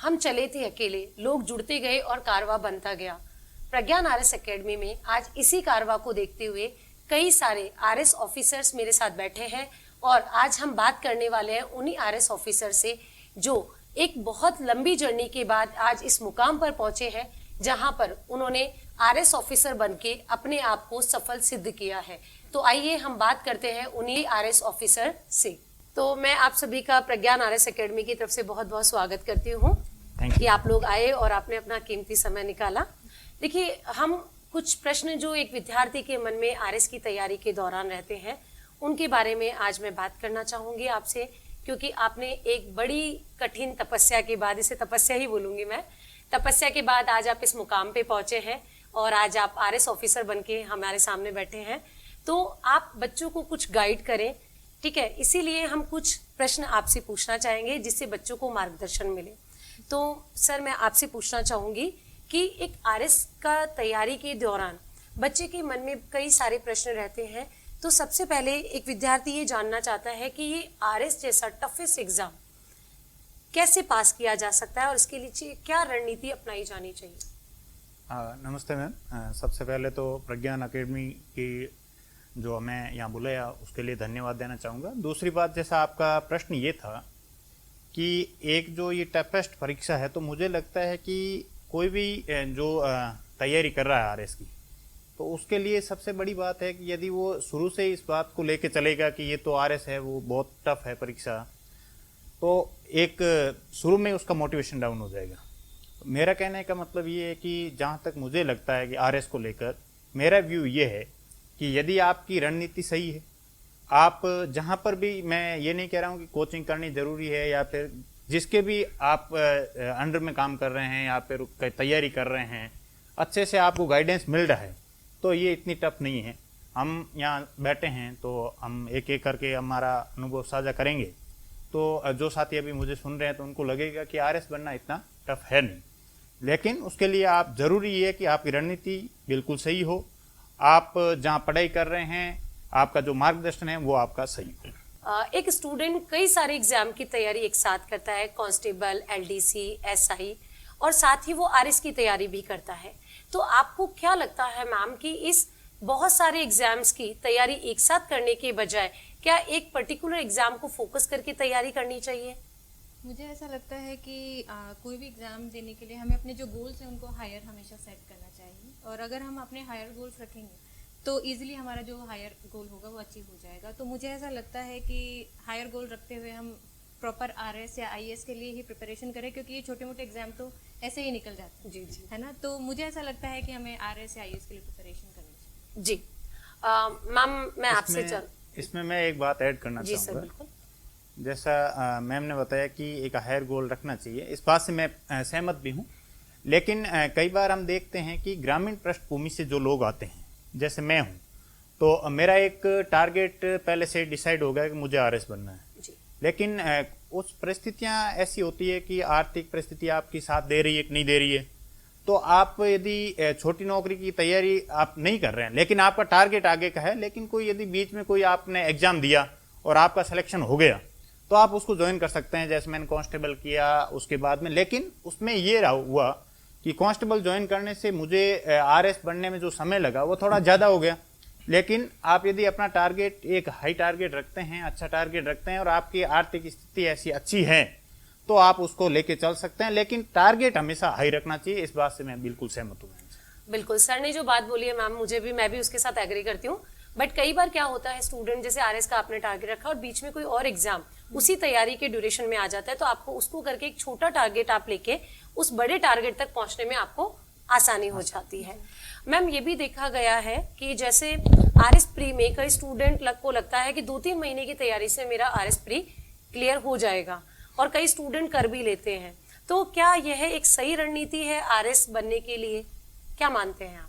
हम चले थे अकेले, लोग जुड़ते गए और कारवा बनता गया। प्रज्ञान आरएस एकेडमी में आज इसी कारवा को देखते हुए कई सारे आरएस ऑफिसर्स मेरे साथ बैठे हैं और आज हम बात करने वाले हैं उन्हीं आरएस ऑफिसर से जो एक बहुत लंबी जर्नी के बाद आज इस मुकाम पर पहुंचे हैं जहां पर उन्होंने आरएस ऑफिसर बनके अपने आप को सफल सिद्ध किया है। तो आइए हम बात करते हैं उन्हीं आरएस ऑफिसर से। तो मैं आप सभी का प्रज्ञान आरएस एकेडमी की तरफ से बहुत बहुत स्वागत करती हूँ कि आप लोग आए और आपने अपना कीमती समय निकाला। देखिए, हम कुछ प्रश्न जो एक विद्यार्थी के मन में आरएस की तैयारी के दौरान रहते हैं उनके बारे में आज मैं बात करना चाहूंगी आपसे, क्योंकि आपने एक बड़ी कठिन तपस्या के बाद, इसे तपस्या ही बोलूंगी मैं, तपस्या के बाद आज आप इस मुकाम पे पहुंचे हैं और आज आप आरएस ऑफिसर बनके हमारे सामने बैठे हैं। तो आप बच्चों को कुछ गाइड करें, ठीक है? इसीलिए हम कुछ प्रश्न आपसे पूछना चाहेंगे जिससे बच्चों को मार्गदर्शन मिले। तो सर, मैं आपसे पूछना चाहूंगी कि एक आरएस का तैयारी के दौरान बच्चे के मन में कई सारे प्रश्न रहते हैं। तो सबसे पहले एक विद्यार्थी ये जानना चाहता है कि ये आरएस जैसा टफेस्ट एग्जाम कैसे पास किया जा सकता है और इसके लिए क्या रणनीति अपनाई जानी चाहिए? नमस्ते मैम। सबसे पहले तो प्रज्ञान एकेडमी की जो हमें यहाँ बुलाया उसके लिए धन्यवाद देना चाहूँगा। दूसरी बात, जैसा आपका प्रश्न ये था कि एक जो ये टफेस्ट परीक्षा है, तो मुझे लगता है कि कोई भी जो तैयारी कर रहा है आरएस की, तो उसके लिए सबसे बड़ी बात है कि यदि वो शुरू से इस बात को लेके चलेगा कि ये तो आरएस है, वो बहुत टफ है परीक्षा, तो एक शुरू में उसका मोटिवेशन डाउन हो जाएगा। मेरा कहने का मतलब ये है कि जहाँ तक मुझे लगता है कि आरएस को लेकर मेरा व्यू ये है कि यदि आपकी रणनीति सही है, आप जहाँ पर भी, मैं ये नहीं कह रहा हूँ कि कोचिंग करनी ज़रूरी है या फिर जिसके भी आप अंडर में काम कर रहे हैं या फिर तैयारी कर रहे हैं, अच्छे से आपको गाइडेंस मिल रहा है, तो ये इतनी टफ नहीं है। हम यहाँ बैठे हैं तो हम एक एक करके हमारा अनुभव साझा करेंगे। तो जो साथी अभी मुझे सुन रहे हैं तो उनको लगेगा कि आरएस बनना इतना टफ है नहीं, लेकिन उसके लिए आप ज़रूरी ये है कि आपकी रणनीति बिल्कुल सही हो, आप जहाँ पढ़ाई कर रहे हैं आपका जो मार्गदर्शन है वो आपका सही हो। एक स्टूडेंट कई सारे एग्जाम की तैयारी एक साथ करता है, कांस्टेबल, एलडीसी, एसआई, और साथ ही वो आरएस की तैयारी भी करता है। तो आपको क्या लगता है मैम कि इस बहुत सारे एग्जाम्स की तैयारी एक साथ करने के बजाय क्या एक पर्टिकुलर एग्जाम को फोकस करके तैयारी करनी चाहिए? मुझे ऐसा लगता है कि कोई भी एग्ज़ाम देने के लिए हमें अपने जो गोल्स हैं उनको हायर हमेशा सेट करना चाहिए, और अगर हम अपने हायर गोल्स रखेंगे तो इजीली हमारा जो हायर गोल होगा वो अचीव हो जाएगा। तो मुझे ऐसा लगता है कि हायर गोल रखते हुए हम प्रॉपर आरएस या आईएएस के लिए ही प्रिपरेशन करें, क्योंकि ये छोटे मोटे एग्जाम तो ऐसे ही निकल जाते हैं। जी जी, है ना? तो मुझे ऐसा लगता है कि हमें आरएस या आईएएस के लिए प्रिपरेशन करनी चाहिए। जी मैम, मैं आपसे इसमें मैं एक बात ऐड करना जी सर, चाहूँगा। बिल्कुल। जैसा मैम ने बताया कि एक हायर गोल रखना चाहिए, इस बात से मैं सहमत भी हूँ, लेकिन कई बार हम देखते हैं कि ग्रामीण पृष्ठभूमि से जो लोग आते हैं, जैसे मैं हूँ, तो मेरा एक टारगेट पहले से डिसाइड हो गया कि मुझे आरएस बनना है जी। लेकिन उस परिस्थितियाँ ऐसी होती है कि आर्थिक परिस्थिति आपकी साथ दे रही है कि नहीं दे रही है, तो आप यदि छोटी नौकरी की तैयारी आप नहीं कर रहे हैं लेकिन आपका टारगेट आगे का है, लेकिन कोई यदि बीच में कोई आपने एग्जाम दिया और आपका सिलेक्शन हो गया तो आप उसको ज्वाइन कर सकते हैं। जैसे मैंने कांस्टेबल किया उसके बाद में, लेकिन उसमें ये हुआ कि कांस्टेबल ज्वाइन करने से मुझे आरएस बनने में जो समय लगा वो थोड़ा ज़्यादा हो गया। लेकिन आप यदि अपना टारगेट एक हाई टारगेट रखते हैं, अच्छा टारगेट रखते हैं और आपकी आर्थिक स्थिति ऐसी अच्छी है तो आप उसको लेके चल सकते हैं, लेकिन टारगेट हमेशा हाई रखना चाहिए। इस बात से मैं बिल्कुल सहमत हूँ। बिल्कुल, सर ने जो बात बोली है मैम, मैं भी उसके साथ एग्री करती हूँ। बट कई बार क्या होता है, स्टूडेंट जैसे आरएस का आपने टारगेट रखा और बीच में कोई और एग्जाम उसी तैयारी के ड्यूरेशन में आ जाता है, तो आपको उसको करके एक छोटा टारगेट आप लेके उस बड़े टारगेट तक पहुंचने में आपको आसानी हो जाती है। मैम, ये भी देखा गया है कि जैसे आरएस प्री में कई स्टूडेंट को लगता है कि 2-3 महीने की तैयारी से मेरा आरएस प्री क्लियर हो जाएगा, और कई स्टूडेंट कर भी लेते हैं। तो क्या यह एक सही रणनीति है आरएस बनने के लिए? क्या मानते हैं आप?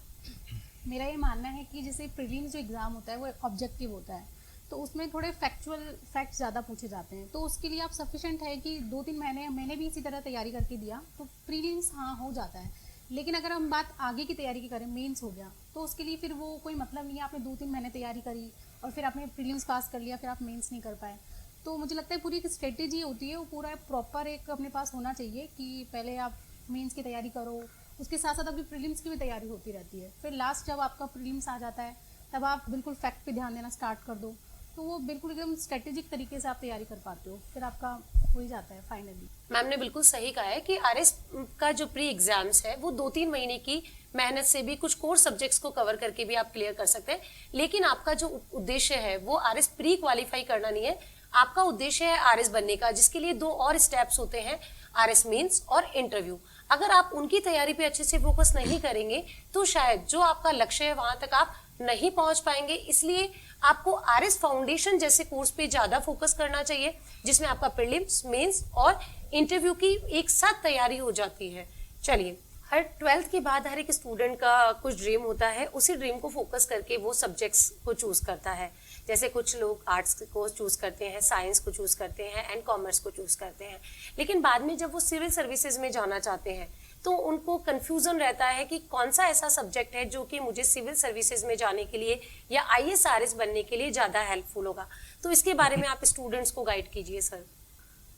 मेरा ये मानना है कि जैसे प्रीलिम्स जो एग्ज़ाम होता है वो ऑब्जेक्टिव होता है, तो उसमें थोड़े फैक्ट्स ज़्यादा पूछे जाते हैं, तो उसके लिए आप सफिशेंट है कि 2-3 महीने, मैंने भी इसी तरह तैयारी करके दिया तो प्रीलिम्स हाँ हो जाता है। लेकिन अगर हम बात आगे की तैयारी की करें, मेंस हो गया, तो उसके लिए फिर वो कोई मतलब नहीं है। आपने 2-3 महीने तैयारी करी और फिर आपने प्रीलिम्स पास कर लिया, फिर आप मेंस नहीं कर पाए, तो मुझे लगता है पूरी एक स्ट्रेटेजी होती है, वो पूरा प्रॉपर एक अपने पास होना चाहिए कि पहले आप मेंस की तैयारी करो, उसके साथ साथ आपकी प्रीलिम्स की भी तैयारी होती रहती है। फिर लास्ट जब आपका प्रीलिम्स आ जाता है तब आप बिल्कुल फैक्ट पे ध्यान देना स्टार्ट कर दो, तो वो बिल्कुल एकदम स्ट्रेटेजिक तरीके से आप तैयारी कर पाते हो, फिर आपका हो ही जाता है फाइनली। मैम ने बिल्कुल सही कहा है कि आरएस का जो प्री एग्जाम्स है वो 2-3 महीने की मेहनत से भी कुछ कोर सब्जेक्ट्स को कवर करके भी आप क्लियर कर सकते हैं, लेकिन आपका जो उद्देश्य है वो आरएस प्री क्वालिफाई करना नहीं है, आपका उद्देश्य है आरएस बनने का, जिसके लिए 2 और स्टेप्स होते हैं, आरएस मेंस और इंटरव्यू। अगर आप उनकी तैयारी पे अच्छे से फोकस नहीं करेंगे तो शायद जो आपका लक्ष्य है वहां तक आप नहीं पहुंच पाएंगे। इसलिए आपको आरएस फाउंडेशन जैसे कोर्स पे ज्यादा फोकस करना चाहिए, जिसमें आपका प्रीलिम्स, मेंस और इंटरव्यू की एक साथ तैयारी हो जाती है। चलिए, हर 12th के बाद हर एक स्टूडेंट का कुछ ड्रीम होता है, उसी ड्रीम को फोकस करके वो सब्जेक्ट्स को चूज करता है। जैसे कुछ लोग आर्ट्स को चूज करते हैं, साइंस को चूज करते हैं एंड कॉमर्स को चूज करते हैं, लेकिन बाद में जब वो सिविल सर्विसेज में जाना चाहते हैं तो उनको कंफ्यूजन रहता है कि कौन सा ऐसा सब्जेक्ट है जो कि मुझे सिविल सर्विसेज में जाने के लिए या आईएएस आरएस बनने के लिए ज़्यादा हेल्पफुल होगा। तो इसके बारे में आप स्टूडेंट्स को गाइड कीजिए सर।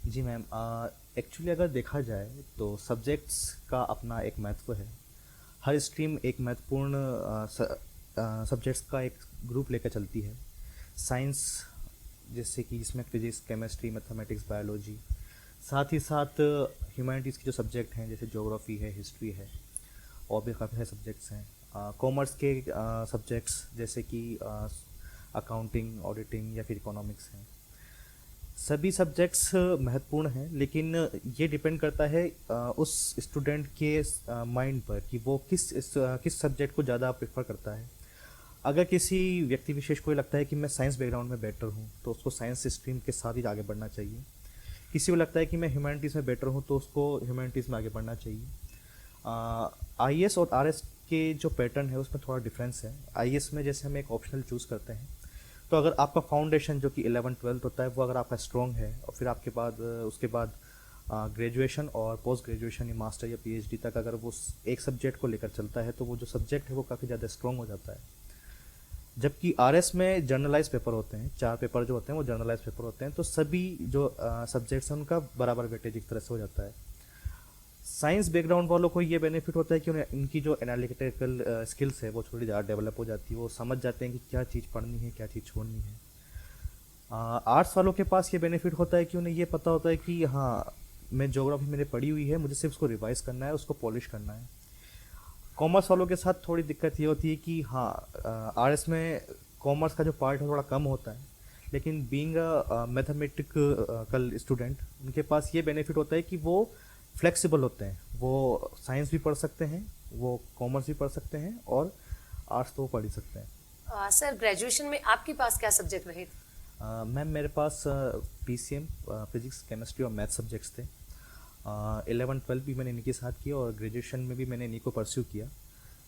जी मैम, एक्चुअली अगर देखा जाए तो सब्जेक्ट्स का अपना एक महत्व है। हर स्ट्रीम एक महत्वपूर्ण सब्जेक्ट्स का एक ग्रुप लेकर चलती है। साइंस जैसे कि जिसमें फिजिक्स, केमिस्ट्री, मैथमेटिक्स, बायोलॉजी, साथ ही साथ ह्यूमैनिटीज़ के जो सब्जेक्ट हैं जैसे ज्योग्राफी है, हिस्ट्री है, और भी काफ़ी सारे सब्जेक्ट्स हैं। कॉमर्स के सब्जेक्ट्स जैसे कि अकाउंटिंग, ऑडिटिंग या फिर इकोनॉमिक्स हैं। सभी सब्जेक्ट्स महत्वपूर्ण हैं, लेकिन ये डिपेंड करता है उस स्टूडेंट के माइंड पर कि वो किस सब्जेक्ट को ज़्यादा प्रेफर करता है। अगर किसी व्यक्ति विशेष को लगता है कि मैं साइंस बैकग्राउंड में बेटर हूँ तो उसको साइंस स्ट्रीम के साथ ही आगे बढ़ना चाहिए। किसी को लगता है कि मैं ह्यूमैनिटीज़ में बेटर हूँ तो उसको ह्यूमैनिटीज़ में आगे बढ़ना चाहिए। आईएएस और आरएस के जो पैटर्न है उसमें थोड़ा डिफरेंस है। आईएएस में जैसे हम एक ऑप्शनल चूज़ करते हैं, तो अगर आपका फाउंडेशन जो कि 11-12 होता है वो अगर आपका स्ट्रॉन्ग है और फिर आपके बाद उसके बाद ग्रेजुएशन और पोस्ट ग्रेजुएशन या मास्टर या पीएचडी तक अगर वो एक सब्जेक्ट को लेकर चलता है तो वो जो सब्जेक्ट है वो काफ़ी ज़्यादा स्ट्रॉन्ग हो जाता है। जबकि आरएस में जर्नलाइज पेपर होते हैं, 4 पेपर जो होते हैं वो जर्नलाइज पेपर होते हैं, तो सभी जो सब्जेक्ट्स हैं उनका बराबर वेटेज एक तरह से हो जाता है। साइंस बैकग्राउंड वालों को ये बेनिफिट होता है कि उन्हें इनकी जो एनालिटिकल स्किल्स है वो थोड़ी ज़्यादा डेवलप हो जाती है, वो समझ जाते हैं कि क्या चीज़ पढ़नी है, क्या चीज़ छोड़नी है। आर्ट्स वालों के पास ये बेनिफिट होता है कि उन्हें ये पता होता है कि हाँ, मैं ज्योग्राफी मैंने पढ़ी हुई है, मुझे सिर्फ उसको रिवाइज करना है, उसको पॉलिश करना है। कॉमर्स वालों के साथ थोड़ी दिक्कत ये होती है कि हाँ, आरएस में कॉमर्स का जो पार्ट है थोड़ा कम होता है, लेकिन बीइंग मैथमेटिकल स्टूडेंट उनके पास ये बेनिफिट होता है कि वो फ्लेक्सिबल होते हैं, वो साइंस भी पढ़ सकते हैं, वो कॉमर्स भी पढ़ सकते हैं और आर्ट्स तो वो पढ़ ही सकते हैं। सर, ग्रेजुएशन में आपके पास क्या सब्जेक्ट रहे थे? मैम, मेरे पास पीसीएम, फिजिक्स, केमिस्ट्री और मैथ सब्जेक्ट्स थे। 11-12 भी मैंने इन्हीं के साथ किया और ग्रेजुएशन में भी मैंने इन्हीं को परस्यू किया।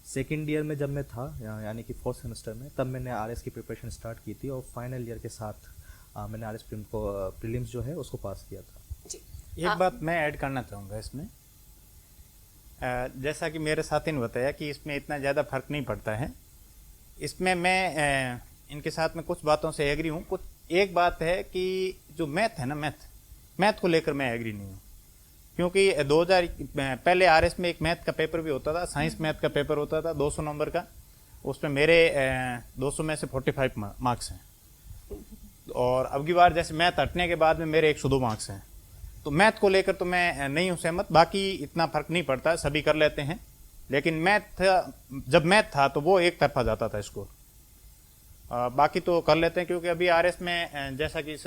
सेकेंड ईयर में जब मैं था यानी कि 4th सेमेस्टर में, तब मैंने आरएस की प्रिपरेशन स्टार्ट की थी और फाइनल ईयर के साथ मैंने आरएस प्रीलिम्स जो है उसको पास किया था। जी, एक बात मैं ऐड करना चाहूँगा इसमें। जैसा कि मेरे साथी ने बताया कि इसमें इतना ज़्यादा फर्क नहीं पड़ता है, इसमें मैं इनके साथ में कुछ बातों से एग्री हूँ। कुछ एक बात है कि जो मैथ है ना, मैथ को लेकर मैं एग्री नहीं हूँ, क्योंकि 2000 पहले आरएस में एक मैथ का पेपर भी होता था, साइंस मैथ का पेपर होता था 200 नंबर का। उसमें मेरे 200 में से 45 मार्क्स हैं, और अब की बार जैसे मैथ हटने के बाद में मेरे 102 मार्क्स हैं। तो मैथ को लेकर तो मैं नहीं हूँ सहमत। बाकी इतना फर्क नहीं पड़ता, सभी कर लेते हैं, लेकिन जब मैथ था तो वो एक तरफा जाता था स्कोर। बाकी तो कर लेते हैं, क्योंकि अभी आरएस में जैसा कि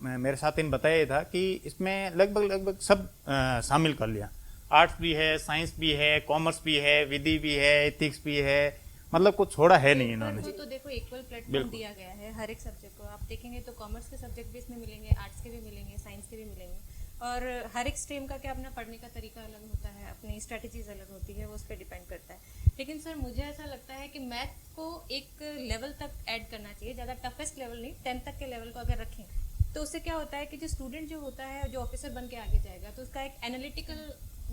मेरे साथी ने बताया था कि इसमें लगभग सब शामिल कर लिया। आर्ट्स भी है, साइंस भी है, कॉमर्स भी है, विधि भी है, एथिक्स भी है, मतलब कुछ छोड़ा है नहीं इन्होंने। वो तो देखो इक्वल प्लेटफॉर्म दिया गया है हर एक सब्जेक्ट को। आप देखेंगे तो कॉमर्स के सब्जेक्ट भी इसमें मिलेंगे, आर्ट्स के भी मिलेंगे, साइंस के भी मिलेंगे, और हर एक स्ट्रीम का क्या अपना पढ़ने का तरीका अलग होता है, अपनी स्ट्रेटजीज अलग होती है, वो उस पर डिपेंड करता है। लेकिन सर, मुझे ऐसा लगता है कि मैथ को एक लेवल तक ऐड करना चाहिए, ज़्यादा टफेस्ट लेवल नहीं, 10th तक के लेवल को अगर रखें तो उससे क्या होता है कि जो स्टूडेंट जो होता है, जो ऑफिसर बन के आगे जाएगा, तो उसका एक एनालिटिकल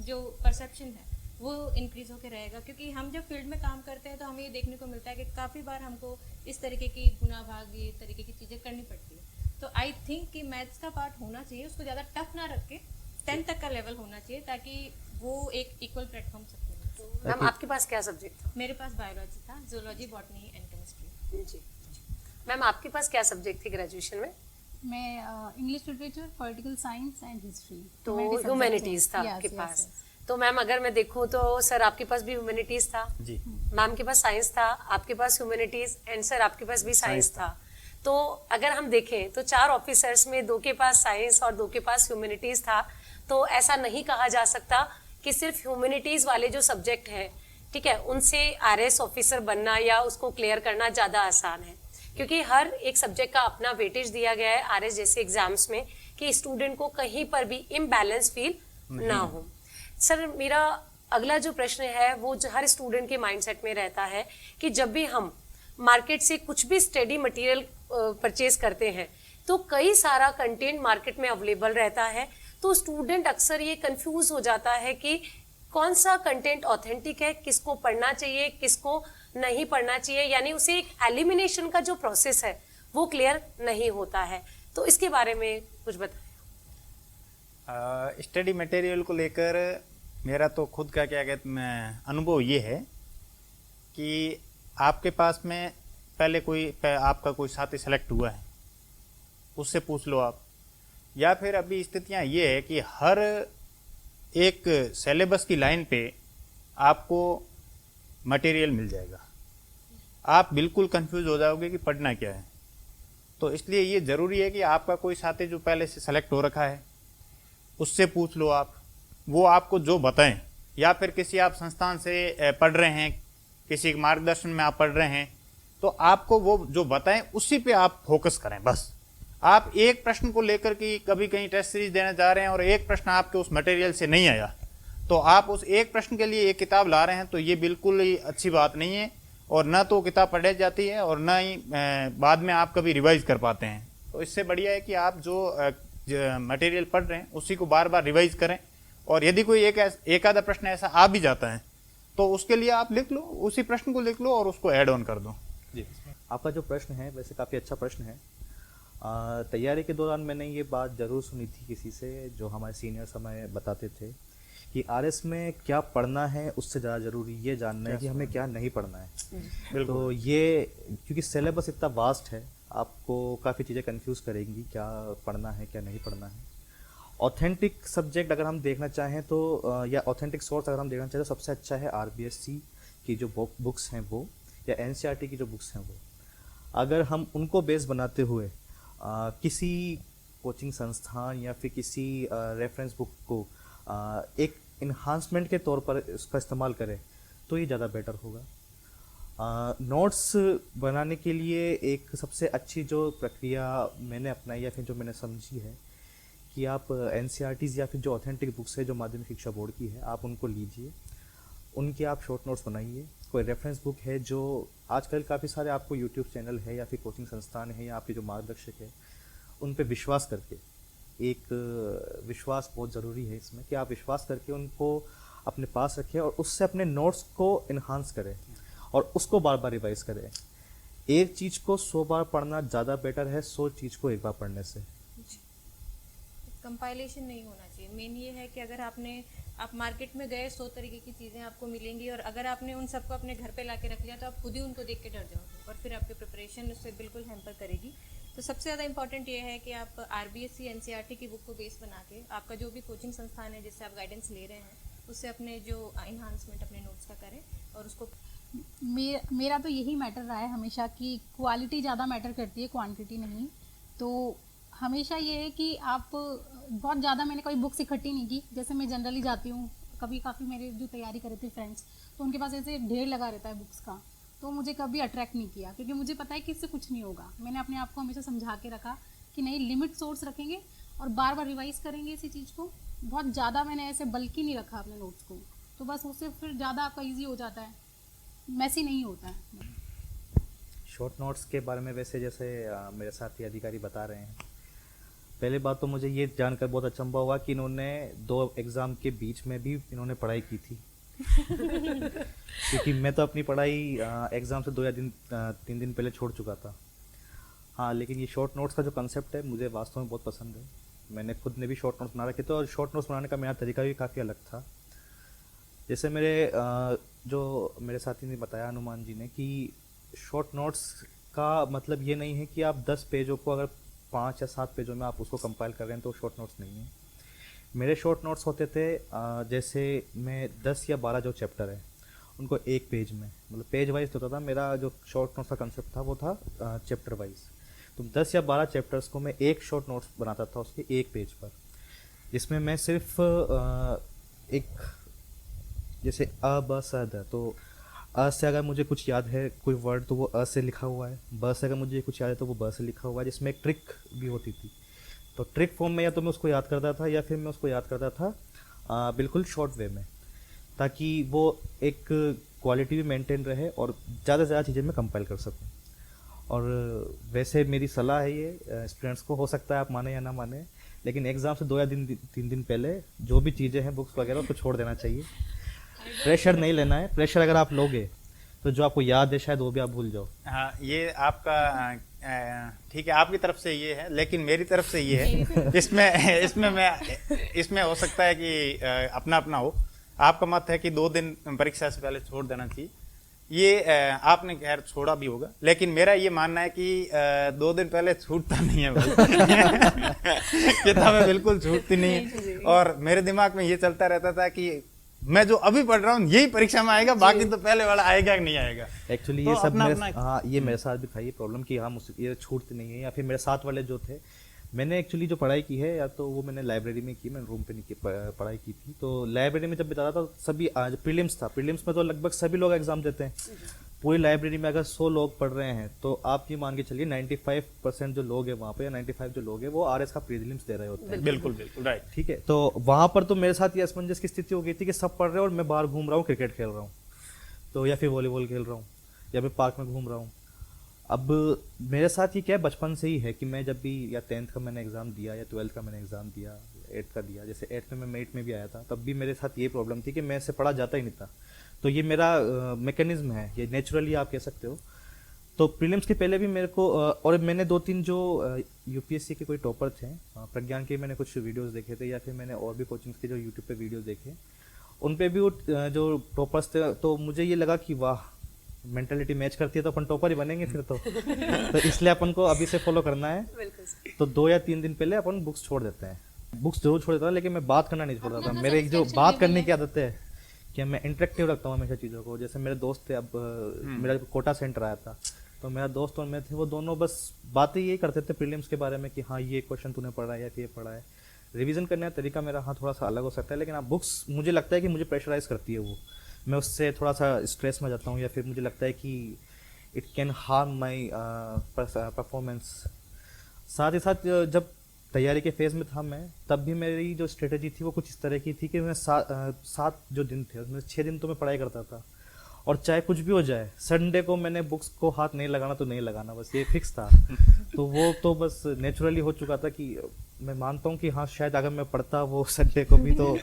जो परसेप्शन है वो इंक्रीज होकर रहेगा। क्योंकि हम जब फील्ड में काम करते हैं तो हमें ये देखने को मिलता है कि काफ़ी बार हमको इस तरीके की गुना भाग, ये तरीके की चीज़ें करनी पड़ती है। तो तो आई थिंक कि मैथ्स का पार्ट होना चाहिए, उसको ज़्यादा टफ ना रख के 10 तक का लेवल होना चाहिए ताकि वो एक इक्वल प्लेटफॉर्म सबके लिए। मैम आपके पास क्या सब्जेक्ट था? मेरे पास बायोलॉजी था, जूलॉजी, बॉटनी एंड केमिस्ट्री। जी। मैम आपके पास क्या सब्जेक्ट थी ग्रेजुएशन में? मैं English literature, political science and history, तो ह्यूमैनिटीज था आपके पास। तो मैम अगर मैं देखूं तो सर आपके पास भी ह्यूमैनिटीज था, जी। मैम के पास साइंस था, आपके पास ह्यूमैनिटीज एंड सर आपके पास भी साइंस था। तो अगर हम देखें तो 4 ऑफिसर्स में 2 के पास साइंस और 2 के पास ह्यूमैनिटीज था। तो ऐसा नहीं कहा जा सकता कि सिर्फ ह्यूमैनिटीज वाले जो सब्जेक्ट हैं, ठीक है, उनसे आरएस ऑफिसर बनना या उसको क्लियर करना ज़्यादा आसान है, क्योंकि हर एक सब्जेक्ट का अपना वेटेज दिया गया है आरएस जैसे एग्जाम्स में कि स्टूडेंट को कहीं पर भी इम्बैलेंस फील ना हो। सर मेरा अगला जो प्रश्न है वो जो हर स्टूडेंट के माइंडसेट में रहता है कि जब भी हम मार्केट से कुछ भी स्टडी मटेरियल परचेज करते हैं तो कई सारा कंटेंट मार्केट में अवेलेबल रहता है, तो स्टूडेंट अक्सर ये कंफ्यूज हो जाता है कि कौन सा कंटेंट ऑथेंटिक है, किसको पढ़ना चाहिए, किसको नहीं पढ़ना चाहिए, यानी उसे एक एलिमिनेशन का जो प्रोसेस है वो क्लियर नहीं होता है। तो इसके बारे में कुछ बताएं। स्टडी मटेरियल को लेकर मेरा तो खुद का क्या कहते हैं अनुभव ये है कि आपके पास में पहले आपका कोई साथी सेलेक्ट हुआ है, उससे पूछ लो आप, या फिर अभी स्थितियां ये है कि हर एक सिलेबस की लाइन पे आपको मटेरियल मिल जाएगा, आप बिल्कुल कंफ्यूज हो जाओगे कि पढ़ना क्या है। तो इसलिए ये ज़रूरी है कि आपका कोई साथी जो पहले से सेलेक्ट हो रखा है उससे पूछ लो आप, वो आपको जो बताएं, या फिर किसी आप संस्थान से पढ़ रहे हैं, किसी मार्गदर्शन में आप पढ़ रहे हैं, तो आपको वो जो बताएं उसी पे आप फोकस करें। बस आप एक प्रश्न को लेकर कि कभी कहीं टेस्ट सीरीज देने जा रहे हैं और एक प्रश्न आपके उस मटेरियल से नहीं आया, तो आप उस एक प्रश्न के लिए एक किताब ला रहे हैं, तो ये बिल्कुल ही अच्छी बात नहीं है, और ना तो किताब पढ़ी जाती है और ना ही बाद में आप कभी रिवाइज कर पाते हैं। तो इससे बढ़िया है कि आप जो मटेरियल पढ़ रहे हैं उसी को बार बार रिवाइज करें, और यदि कोई एक आधा प्रश्न ऐसा आ भी जाता है तो उसके लिए आप लिख लो, उसी प्रश्न को लिख लो और उसको ऐड ऑन कर दो। जी, आपका जो प्रश्न है वैसे काफ़ी अच्छा प्रश्न है। तैयारी के दौरान मैंने ये बात ज़रूर सुनी थी किसी से, जो हमारे सीनियर्स हमें बताते थे कि आरएस में क्या पढ़ना है उससे ज़्यादा ज़रूरी ये जानना है कि हमें क्या नहीं पढ़ना है। तो ये क्योंकि सिलेबस इतना वास्ट है, आपको काफ़ी चीज़ें कंफ्यूज करेंगी क्या पढ़ना है क्या नहीं पढ़ना है। ऑथेंटिक सब्जेक्ट अगर हम देखना चाहें तो या ऑथेंटिक सोर्स अगर हम देखना चाहें तो सबसे अच्छा है आरबीएससी की जो बुक्स हैं वो, या एनसीईआरटी की जो बुक्स हैं वो। अगर हम उनको बेस बनाते हुए किसी कोचिंग संस्थान या फिर किसी रेफरेंस बुक को एक इन्हांसमेंट के तौर पर इसका इस्तेमाल करें तो ये ज़्यादा बेटर होगा। नोट्स बनाने के लिए एक सबसे अच्छी जो प्रक्रिया मैंने अपनाई या फिर जो मैंने समझी है कि आप एनसीईआरटीज़ या फिर जो ऑथेंटिक बुक्स है जो माध्यमिक शिक्षा बोर्ड की है, आप उनको लीजिए, उनके आप शॉर्ट नोट्स बनाइए। कोई रेफरेंस बुक है जो आजकल काफ़ी सारे आपको यूट्यूब चैनल है या फिर कोचिंग संस्थान है या आपके जो मार्गदर्शक है उन पे विश्वास करके, एक विश्वास बहुत ज़रूरी है इसमें कि आप विश्वास करके उनको अपने पास रखें और उससे अपने नोट्स को इन्हांस करें और उसको बार बार रिवाइज करें। एक चीज़ को 100 बार पढ़ना ज़्यादा बेटर है 100 चीज़ को एक बार पढ़ने से। कंपाइलेशन नहीं होना चाहिए। मेन ये है कि अगर आप मार्केट में गए 100 तरीके की चीज़ें आपको मिलेंगी और अगर आपने उन सबको अपने घर पे लाके रख लिया तो आप खुद ही उनको देख के डर जाओगे और फिर आपकी प्रिपरेशन उससे बिल्कुल हैम्पर करेगी। तो सबसे ज़्यादा इंपॉर्टेंट ये है कि आप आरबीएससी एनसीईआरटी की बुक को बेस बना के आपका जो भी कोचिंग संस्थान है जिससे आप गाइडेंस ले रहे हैं उससे अपने जो इन्हांसमेंट अपने नोट्स का करें और उसको। मेरा तो यही मैटर रहा है हमेशा कि क्वालिटी ज़्यादा मैटर करती है, क्वांटिटी नहीं। तो हमेशा ये है कि आप बहुत ज़्यादा मैंने कोई बुक्स इकट्ठी नहीं की। जैसे मैं जनरली जाती हूँ, कभी काफ़ी मेरे जो तैयारी कर रहे थे फ्रेंड्स, तो उनके पास ऐसे ढेर लगा रहता है बुक्स का, तो मुझे कभी अट्रैक्ट नहीं किया क्योंकि मुझे पता है कि इससे कुछ नहीं होगा। मैंने अपने आप को हमेशा समझा के रखा कि नहीं, लिमिट सोर्स रखेंगे और बार बार रिवाइज करेंगे इसी चीज़ को। बहुत ज़्यादा मैंने ऐसे बल्कि नहीं रखा अपने नोट्स को, तो बस उससे फिर ज़्यादा आपका ईजी हो जाता है, मैसी नहीं होता है। शॉर्ट नोट्स के बारे में वैसे जैसे मेरे साथी अधिकारी बता रहे हैं, पहले बात तो मुझे ये जानकर बहुत अचंभा हुआ कि इन्होंने 2 एग्ज़ाम के बीच में भी इन्होंने पढ़ाई की थी क्योंकि मैं तो अपनी पढ़ाई एग्ज़ाम से 2 या 3 दिन पहले छोड़ चुका था। हाँ, लेकिन ये शॉर्ट नोट्स का जो कंसेप्ट है मुझे वास्तव में बहुत पसंद है। मैंने खुद ने भी शॉर्ट नोट्स बना रखे थे और शॉर्ट नोट्स बनाने का मेरा तरीका भी काफ़ी अलग था। जैसे जो मेरे साथी ने बताया, अनुमान जी ने, कि शॉर्ट नोट्स का मतलब ये नहीं है कि आप 10 पेजों को अगर 5 या 7 पेजों में आप उसको कंपाइल कर रहे हैं तो शॉर्ट नोट्स नहीं है। मेरे शॉर्ट नोट्स होते थे जैसे मैं 10 या 12 जो चैप्टर है उनको एक पेज में, मतलब पेज वाइज होता था। मेरा जो शॉर्ट नोट्स का कंसेप्ट था वो था चैप्टर वाइज। तो 10 या 12 चैप्टर्स को मैं एक शॉर्ट नोट्स बनाता था उसके एक पेज पर, जिसमें मैं सिर्फ एक जैसे अ ब स द, तो अ से अगर मुझे कुछ याद है कोई वर्ड तो वो अ से लिखा हुआ है, ब से अगर मुझे कुछ याद है तो वो ब से लिखा हुआ है, जिसमें एक ट्रिक भी होती थी। तो ट्रिक फॉर्म में या तो मैं उसको याद करता था या फिर मैं उसको याद करता था बिल्कुल शॉर्ट वे में, ताकि वो एक क्वालिटी भी मेंटेन रहे और ज़्यादा से ज़्यादा चीज़ें मैं कंपाइल कर सकूं। और वैसे मेरी सलाह है ये स्टूडेंट्स को, हो सकता है आप माने या ना माने, लेकिन एग्ज़ाम से 2 या 3 दिन पहले जो भी चीज़ें हैं बुक्स वगैरह उसको छोड़ देना चाहिए। प्रेशर नहीं लेना है। प्रेशर अगर आप लोगे तो जो आपको याद है शायद वो भी आप भूल जाओ। हाँ, ये आपका ठीक है, आपकी तरफ से ये है, लेकिन मेरी तरफ से ये है इसमें हो सकता है कि अपना अपना हो। आपका मत है कि 2 दिन परीक्षा से पहले छोड़ देना चाहिए, ये आपने खैर छोड़ा भी होगा, लेकिन मेरा ये मानना है कि 2 दिन पहले छूटता नहीं है भाई। किताबें बिल्कुल छूटती नहीं है, और मेरे दिमाग में ये चलता रहता था कि मैं जो अभी पढ़ रहा हूँ यही परीक्षा में आएगा, बाकी तो पहले वाला आएगा कि नहीं आएगा। एक्चुअली तो ये सब अपना मेरे अपना हाँ, ये मेरे साथ भी था ये प्रॉब्लम कि हाँ मुझसे ये छूटती नहीं है। या फिर मेरे साथ वाले जो थे, मैंने एक्चुअली जो पढ़ाई की है या तो वो मैंने लाइब्रेरी में की, मैंने रूम पे नहीं की, पढ़ाई की थी। तो लाइब्रेरी में जब बिताता था सभी आज प्रीलिम्स था, प्रीलिम्स में तो लगभग सभी लोग एग्जाम देते हैं। पूरी लाइब्रेरी में अगर 100 लोग पढ़ रहे हैं तो आप ये मान के चलिए 95% जो लोग हैं वहाँ पे, या 95 जो लोग हैं वो आरएस का प्रीलिम्स दे रहे होते हैं। बिल्कुल बिल्कुल राइट। ठीक है, तो वहाँ पर तो मेरे साथ ये असमंजस की स्थिति हो गई थी कि सब पढ़ रहे हैं और मैं बाहर घूम रहा हूँ, क्रिकेट खेल रहा हूँ तो, या फिर वॉलीबॉल खेल रहा हूँ, या मैं पार्क में घूम रहा हूँ। अब मेरे साथ ये क्या है, बचपन से ही है कि मैं जब भी या 10th का मैंने एग्ज़ाम दिया या 12th का मैंने एग्ज़ाम दिया, 8th का दिया, जैसे 8th में मैं मेट में भी आया था, तब भी मेरे साथ ये प्रॉब्लम थी कि मैं इससे पढ़ा जाता ही नहीं था। तो ये मेरा मैकेनिज्म है, ये नेचुरली आप कह सकते हो। तो प्रीलिम्स के पहले भी मेरे को और मैंने 2-3 जो यूपीएससी के कोई टॉपर थे, प्रज्ञान के मैंने कुछ वीडियोस देखे थे, या फिर मैंने और भी कोचिंग्स के जो यूट्यूब पे वीडियोस देखे, उन पे भी वो जो टॉपर्स थे, तो मुझे ये लगा कि वाह, मेंटालिटी मैच करती है तो अपन टॉपर ही बनेंगे फिर तो इसलिए अपन को अभी से फॉलो करना है। तो 2 या 3 दिन पहले अपन बुक्स छोड़ देते हैं। बुक्स जरूर छोड़ देता था, लेकिन मैं बात करना नहीं छोड़ता था। मेरे एक जो बात करने की आदत है कि मैं इंटरेक्टिव रखता हूँ हमेशा चीज़ों को। जैसे मेरे दोस्त थे, अब मेरा कोटा सेंटर आया था, तो मेरा दोस्त और मैं थे, वो दोनों बस बातें यही करते थे प्रीलिम्स के बारे में कि हाँ ये क्वेश्चन तूने पढ़ा है या फिर ये पढ़ा है। रिवीजन करने का तरीका मेरा हाँ थोड़ा सा अलग हो सकता है, लेकिन आप बुक्स मुझे लगता है कि मुझे प्रेशराइज करती है वो, मैं उससे थोड़ा सा स्ट्रेस में जाता हूँ, या फिर मुझे लगता है कि it can harm my performance. साथ ही साथ जब तैयारी के फेज़ में था मैं, तब भी मेरी जो स्ट्रेटेजी थी वो कुछ इस तरह की थी कि मैं 7 जो दिन थे उसमें 6 दिन तो मैं पढ़ाई करता था, और चाहे कुछ भी हो जाए संडे को मैंने बुक्स को हाथ नहीं लगाना तो नहीं लगाना, बस ये फिक्स था। तो वो तो बस नेचुरली हो चुका था कि मैं मानता हूँ कि हाँ शायद अगर मैं पढ़ता वो संडे को भी तो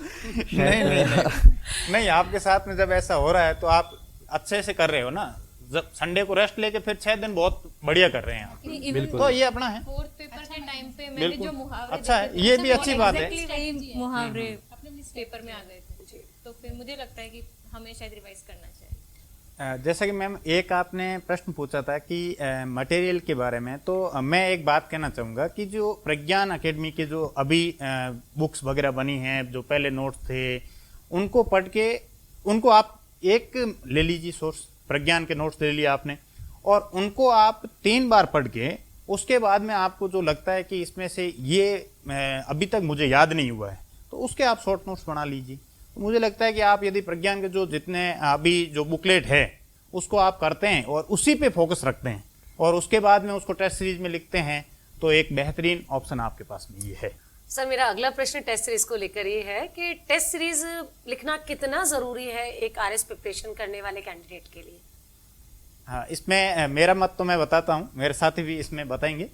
नहीं, आपके साथ में जब ऐसा हो रहा है तो आप अच्छे से कर रहे हो ना। जब संडे को रेस्ट लेके फिर 6 दिन बहुत बढ़िया कर रहे हैं आप, बिल्कुल। तो ये अपना है। 4th पेपर के टाइम पे मैंने जो मुहावरे अच्छा है, ये भी अच्छी बात है। मुहावरे पेपर में आ गए थे, तो फिर मुझे लगता है कि हमें शायद रिवाइज करना चाहिए। जैसा कि मैम एक आपने प्रश्न पूछा था कि मटेरियल के बारे में, तो मैं एक बात कहना चाहूँगा कि जो प्रज्ञान अकेडमी के जो अभी बुक्स वगैरह बनी हैं, जो पहले नोट्स थे, उनको पढ़ के उनको आप एक ले लीजिए सोर्स, प्रज्ञान के नोट्स ले लिए आपने, और उनको आप 3 बार पढ़ के उसके बाद में आपको जो लगता है कि इसमें से ये अभी तक मुझे याद नहीं हुआ है, तो उसके आप शॉर्ट नोट्स बना लीजिए। तो मुझे लगता है कि आप यदि प्रज्ञान के जो जितने अभी जो बुकलेट है उसको आप करते हैं और उसी पे फोकस रखते हैं और उसके बाद में उसको टेस्ट सीरीज में लिखते हैं, तो एक बेहतरीन ऑप्शन आपके पास में ये है। सर, मेरा अगला प्रश्न टेस्ट सीरीज को लेकर ये है कि टेस्ट सीरीज लिखना कितना जरूरी है एक आरएस प्रिपरेशन करने वाले कैंडिडेट के लिए? हाँ, इसमें मेरा मत तो मैं बताता हूँ, मेरे साथी भी इसमें बताएंगे।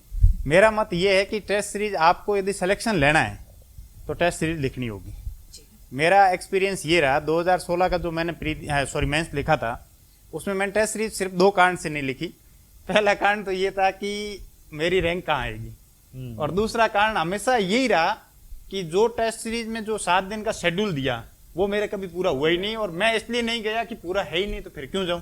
मेरा मत ये है कि टेस्ट सीरीज आपको यदि सिलेक्शन लेना है तो टेस्ट सीरीज लिखनी होगी। मेरा एक्सपीरियंस ये रहा, 2016 का जो मैंने मेंस लिखा था, उसमें मैंने टेस्ट सीरीज सिर्फ 2 कारण से नहीं लिखी। पहला कारण तो ये था कि मेरी रैंक कहाँ आएगी। और दूसरा कारण हमेशा यही रहा कि जो टेस्ट सीरीज में जो 7 दिन का शेड्यूल दिया वो मेरे कभी पूरा हुआ ही नहीं, और मैं इसलिए नहीं गया कि पूरा है ही नहीं तो फिर क्यों जाऊं।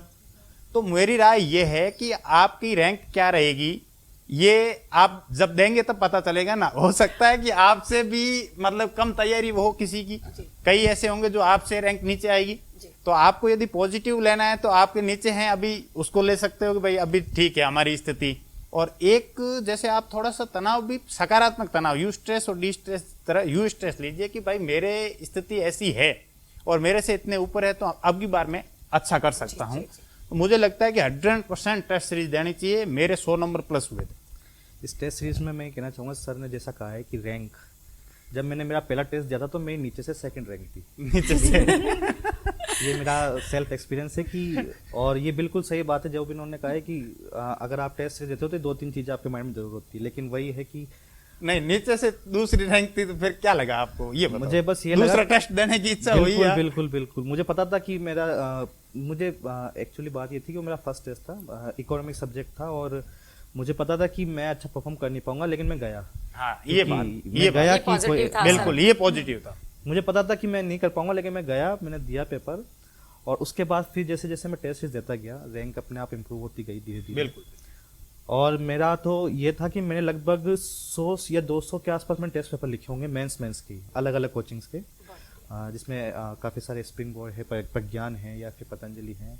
तो मेरी राय ये है कि आपकी रैंक क्या रहेगी ये आप जब देंगे तब पता चलेगा ना। हो सकता है कि आपसे भी मतलब कम तैयारी हो किसी की, कई ऐसे होंगे जो आपसे रैंक नीचे आएगी। तो आपको यदि पॉजिटिव लेना है तो आपके नीचे हैं अभी उसको ले सकते हो कि भाई अभी ठीक है हमारी स्थिति। और एक जैसे आप थोड़ा सा तनाव भी, सकारात्मक तनाव, यू स्ट्रेस और डी स्ट्रेस तरह यू स्ट्रेस लीजिए कि भाई मेरे स्थिति ऐसी है और मेरे से इतने ऊपर है तो अब की बार मैं अच्छा कर सकता हूँ। तो मुझे लगता है कि 100% टेस्ट सीरीज देनी चाहिए। मेरे 100 नंबर प्लस हुए थे इस टेस्ट सीरीज में। मैं कहना चाहूँगा सर ने जैसा कहा है कि रैंक, जब मैंने मेरा पहला टेस्ट दिया था तो मेरी नीचे से सेकंड रैंक थी नीचे से। ये मेरा सेल्फ एक्सपीरियंस है कि, और ये बिल्कुल सही बात है जो भी उन्होंने कहा है कि अगर आप टेस्ट सीरीज देते हो तो 2-3 चीज़ें आपके माइंड में जरूर होती है, लेकिन वही है कि नहीं, नीचे से दूसरी रैंक थी तो फिर क्या लगा आपको ये बताओ। मुझे बस ये दूसरा लगा, टेस्ट देने की इच्छा हुई या? बिल्कुल बिल्कुल मुझे पता था कि मेरा मुझे एक्चुअली बात ये थी कि वो मेरा फर्स्ट टेस्ट था, इकोनॉमिक सब्जेक्ट था, और मुझे पता था कि मैं अच्छा परफॉर्म कर नहीं पाऊंगा, लेकिन मैं गया। हाँ, ये बात, ये गया ये कि positive था, बिल्कुल ये पॉजिटिव था। मुझे पता था कि मैं नहीं कर पाऊंगा, लेकिन मैं गया, मैंने दिया पेपर, और उसके बाद फिर जैसे जैसे मैं टेस्ट देता गया रैंक अपने आप इम्प्रूव होती गई धीरे धीरे। बिल्कुल। और मेरा तो ये था कि मैंने लगभग 100 या 200 के आसपास मैंने टेस्ट पेपर लिखे होंगे मेंस की, अलग अलग कोचिंग्स के, जिसमें काफ़ी सारे स्प्रिंग बोर्ड है, प्रज्ञान है, या फिर पतंजलि हैं,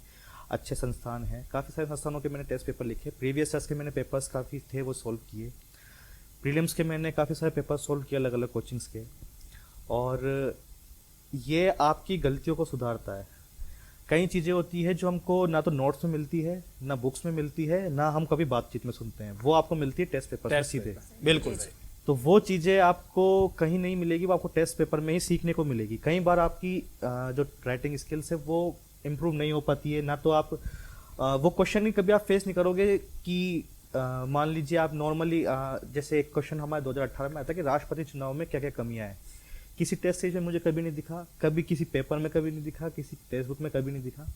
अच्छे संस्थान हैं, काफ़ी सारे संस्थानों के मैंने टेस्ट पेपर लिखे। प्रीवियस टेस्ट के मैंने पेपर्स काफ़ी थे वो सॉल्व किए। प्रीलिम्स के मैंने काफ़ी सारे पेपर सॉल्व किए अलग अलग कोचिंग्स के। और ये आपकी गलतियों को सुधारता है। कई चीज़ें होती है जो हमको ना तो नोट्स में मिलती है, ना बुक्स में मिलती है, ना हम कभी बातचीत में सुनते हैं, वो आपको मिलती है टेस्ट पेपर में सीधे। बिल्कुल। तो वो चीज़ें आपको कहीं नहीं मिलेगी, वो आपको टेस्ट पेपर में ही सीखने को मिलेगी। कई बार आपकी जो राइटिंग स्किल्स है वो इम्प्रूव नहीं हो पाती है, ना तो आप वो क्वेश्चन ही कभी आप फेस नहीं करोगे कि मान लीजिए आप नॉर्मली जैसे एक क्वेश्चन हमारे 2018 में आया था कि राष्ट्रपति चुनाव में क्या क्या कमियां हैं। किसी टेस्ट सीरीज में मुझे कभी नहीं दिखा, कभी किसी पेपर में कभी नहीं दिखा, किसी टेक्स्ट बुक में कभी नहीं दिखा,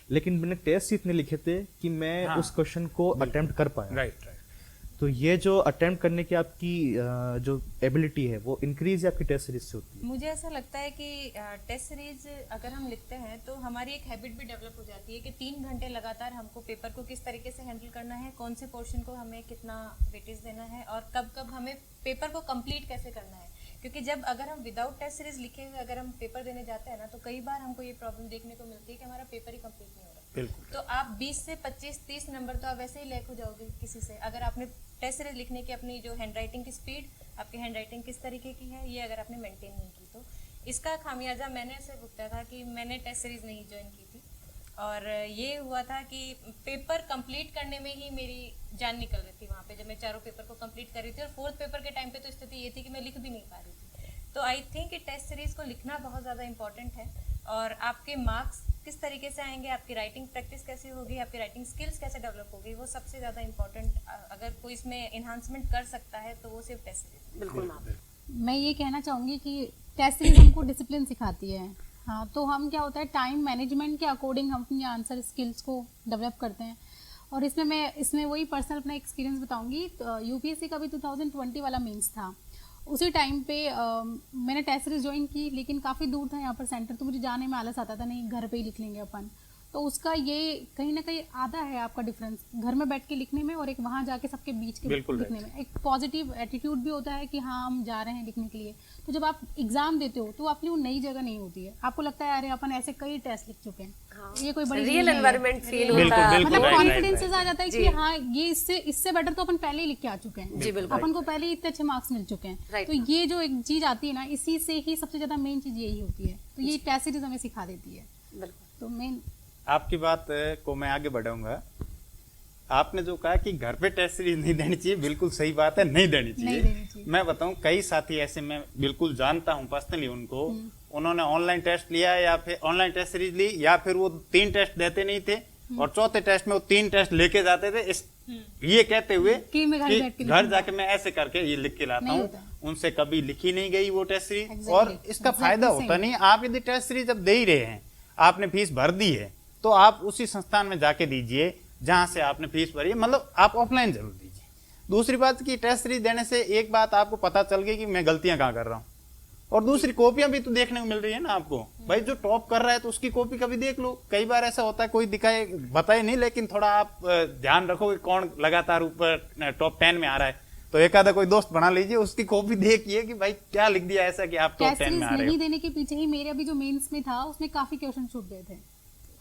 लेकिन मैंने टेस्ट इतने लिखे थे कि मैं उस क्वेश्चन को अटेम्प्ट कर पाया। राइट। तो ये जो अटेम्प्ट करने की आपकी जो एबिलिटी है वो इंक्रीज आपकी टेस्ट सीरीज से होती है। मुझे ऐसा लगता है कि टेस्ट सीरीज अगर हम लिखते हैं तो हमारी एक हैबिट भी डेवलप हो जाती है कि 3 घंटे लगातार हमको पेपर को किस तरीके से हैंडल करना है, कौन से पोर्शन को हमें कितना वेटेज देना है, और कब कब हमें पेपर को कंप्लीट कैसे करना है। क्योंकि जब अगर हम विदाउट टेस्ट सीरीज लिखे हुए अगर हम पेपर देने जाते हैं ना, तो कई बार हमको ये प्रॉब्लम देखने को मिलती है कि हमारा पेपर ही कंप्लीट नहीं हो रहा। बिल्कुल। तो आप 20 से 25-30 नंबर तो आप वैसे ही लैक हो जाओगे किसी से, अगर आपने टेस्ट सीरीज लिखने की अपनी जो हैंड राइटिंग की स्पीड, आपकी हैंड राइटिंग किस तरीके की है, ये अगर आपने मेंटेन नहीं की। तो इसका खामियाजा मैंने ऐसे भुगता था कि मैंने टेस्ट सीरीज नहीं ज्वाइन की थी, और ये हुआ था कि पेपर कंप्लीट करने में ही मेरी जान निकल रही थी वहाँ पे, जब मैं चारों पेपर को कंप्लीट कर रही थी। और 4th पेपर के टाइम पे तो स्थिति ये थी कि मैं लिख भी नहीं पा रही थी। तो आई थिंक कि टेस्ट सीरीज को लिखना बहुत ज़्यादा इंपॉर्टेंट है, और आपके मार्क्स किस तरीके से आएंगे, आपकी राइटिंग प्रैक्टिस कैसी होगी, आपकी राइटिंग स्किल्स कैसे डेवलप होगी, वो सबसे ज़्यादा इंपॉर्टेंट। अगर कोई इसमें इन्हांसमेंट कर सकता है तो वो सिर्फ टेस्ट सीरीज। बिल्कुल मैम। मैं ये कहना चाहूँगी कि टेस्ट सीरीज हमको डिसिप्लिन सिखाती है। हाँ, तो हम क्या होता है टाइम मैनेजमेंट के अकॉर्डिंग हम अपनी आंसर स्किल्स को डेवलप करते हैं। और इसमें वही पर्सनल अपना एक्सपीरियंस बताऊंगी। तो यूपीएससी का भी 2020 वाला मेंस था, उसी टाइम पे मैंने टेस्ट सीरीज ज्वाइन की, लेकिन काफ़ी दूर था यहाँ पर सेंटर, तो मुझे जाने में आलस आता था, नहीं घर पे ही लिख लेंगे अपन। तो उसका ये कहीं ना कहीं आधा है आपका डिफरेंस, घर में बैठ के लिखने में और एक वहाँ जाके सबके बीच के लिखने में। एक पॉजिटिव एटीट्यूड भी होता है कि हाँ हम जा रहे हैं लिखने के लिए। तो जब आप एग्जाम देते हो तो अपनी वो नई जगह नहीं होती है, आपको लगता है अरे अपन ऐसे कई टेस्ट लिख चुके हैं, ये कोई बड़ी रियल एनवायरनमेंट फील बिल्कुल, होता है। बिल्कुल, मतलब right, कॉन्फिडेंस आ जाता है कि हाँ ये इससे बेटर तो अपन पहले ही लिख के आ चुके हैं। जी, बिल्कुल। अपन को पहले ही इतने अच्छे मार्क्स मिल चुके हैं। Right. तो ये जो एक चीज आती है ना, इसी से ही सबसे ज्यादा मेन चीज यही होती है। तो ये टेस्ट सीरीज हमें सिखा देती है। बिल्कुल। तो मेन आपकी बात को मैं आगे बढ़ाऊंगा। आपने जो कहा कि घर पे टेस्ट सीरीज नहीं देनी चाहिए, बिल्कुल सही बात है, नहीं देनी नहीं देनी चाहिए। मैं बताऊं कई साथी ऐसे मैं बिल्कुल जानता हूं पर्सनली उनको, उन्होंने ऑनलाइन टेस्ट लिया या फिर ऑनलाइन टेस्ट सीरीज ली, या फिर वो 3 टेस्ट देते नहीं थे और चौथे टेस्ट में वो 3 टेस्ट लेके जाते थे, ये कहते हुए कि मैं घर बैठ के कि घर जाके मैं ऐसे करके ये लिख के लाता नहीं हूँ। होता। उनसे कभी लिखी नहीं गई वो टेस्ट सीरीज। Exactly, और इसका फायदा exactly होता same। नहीं। आप यदि टेस्ट सीरीज अब दे ही रहे हैं, आपने फीस भर दी है, तो आप उसी संस्थान में जाके दीजिए जहां से आपने फीस भरी है। मतलब आप ऑफलाइन जरूर दीजिए, दूसरी बात कि टेस्ट सीरीज देने से एक बात आपको पता चल गई कि मैं गलतियां कहाँ कर रहा हूँ, और दूसरी कॉपियां भी तो देखने को मिल रही है ना आपको। भाई जो टॉप कर रहा है तो उसकी कॉपी कभी देख लो। कई बार ऐसा होता है कोई दिखाए बताए नहीं, लेकिन थोड़ा आप ध्यान रखो कि कौन लगातार ऊपर टॉप 10 में आ रहा है, तो एक आधा कोई दोस्त बना लीजिए, उसकी कॉपी देखिए कि भाई क्या लिख दिया ऐसा कि आप टॉप 10 में आ रहे हो। नहीं देने के पीछे ही मेरे अभी जो मेंस में था उसमें काफी क्वेश्चन छूट गए थे।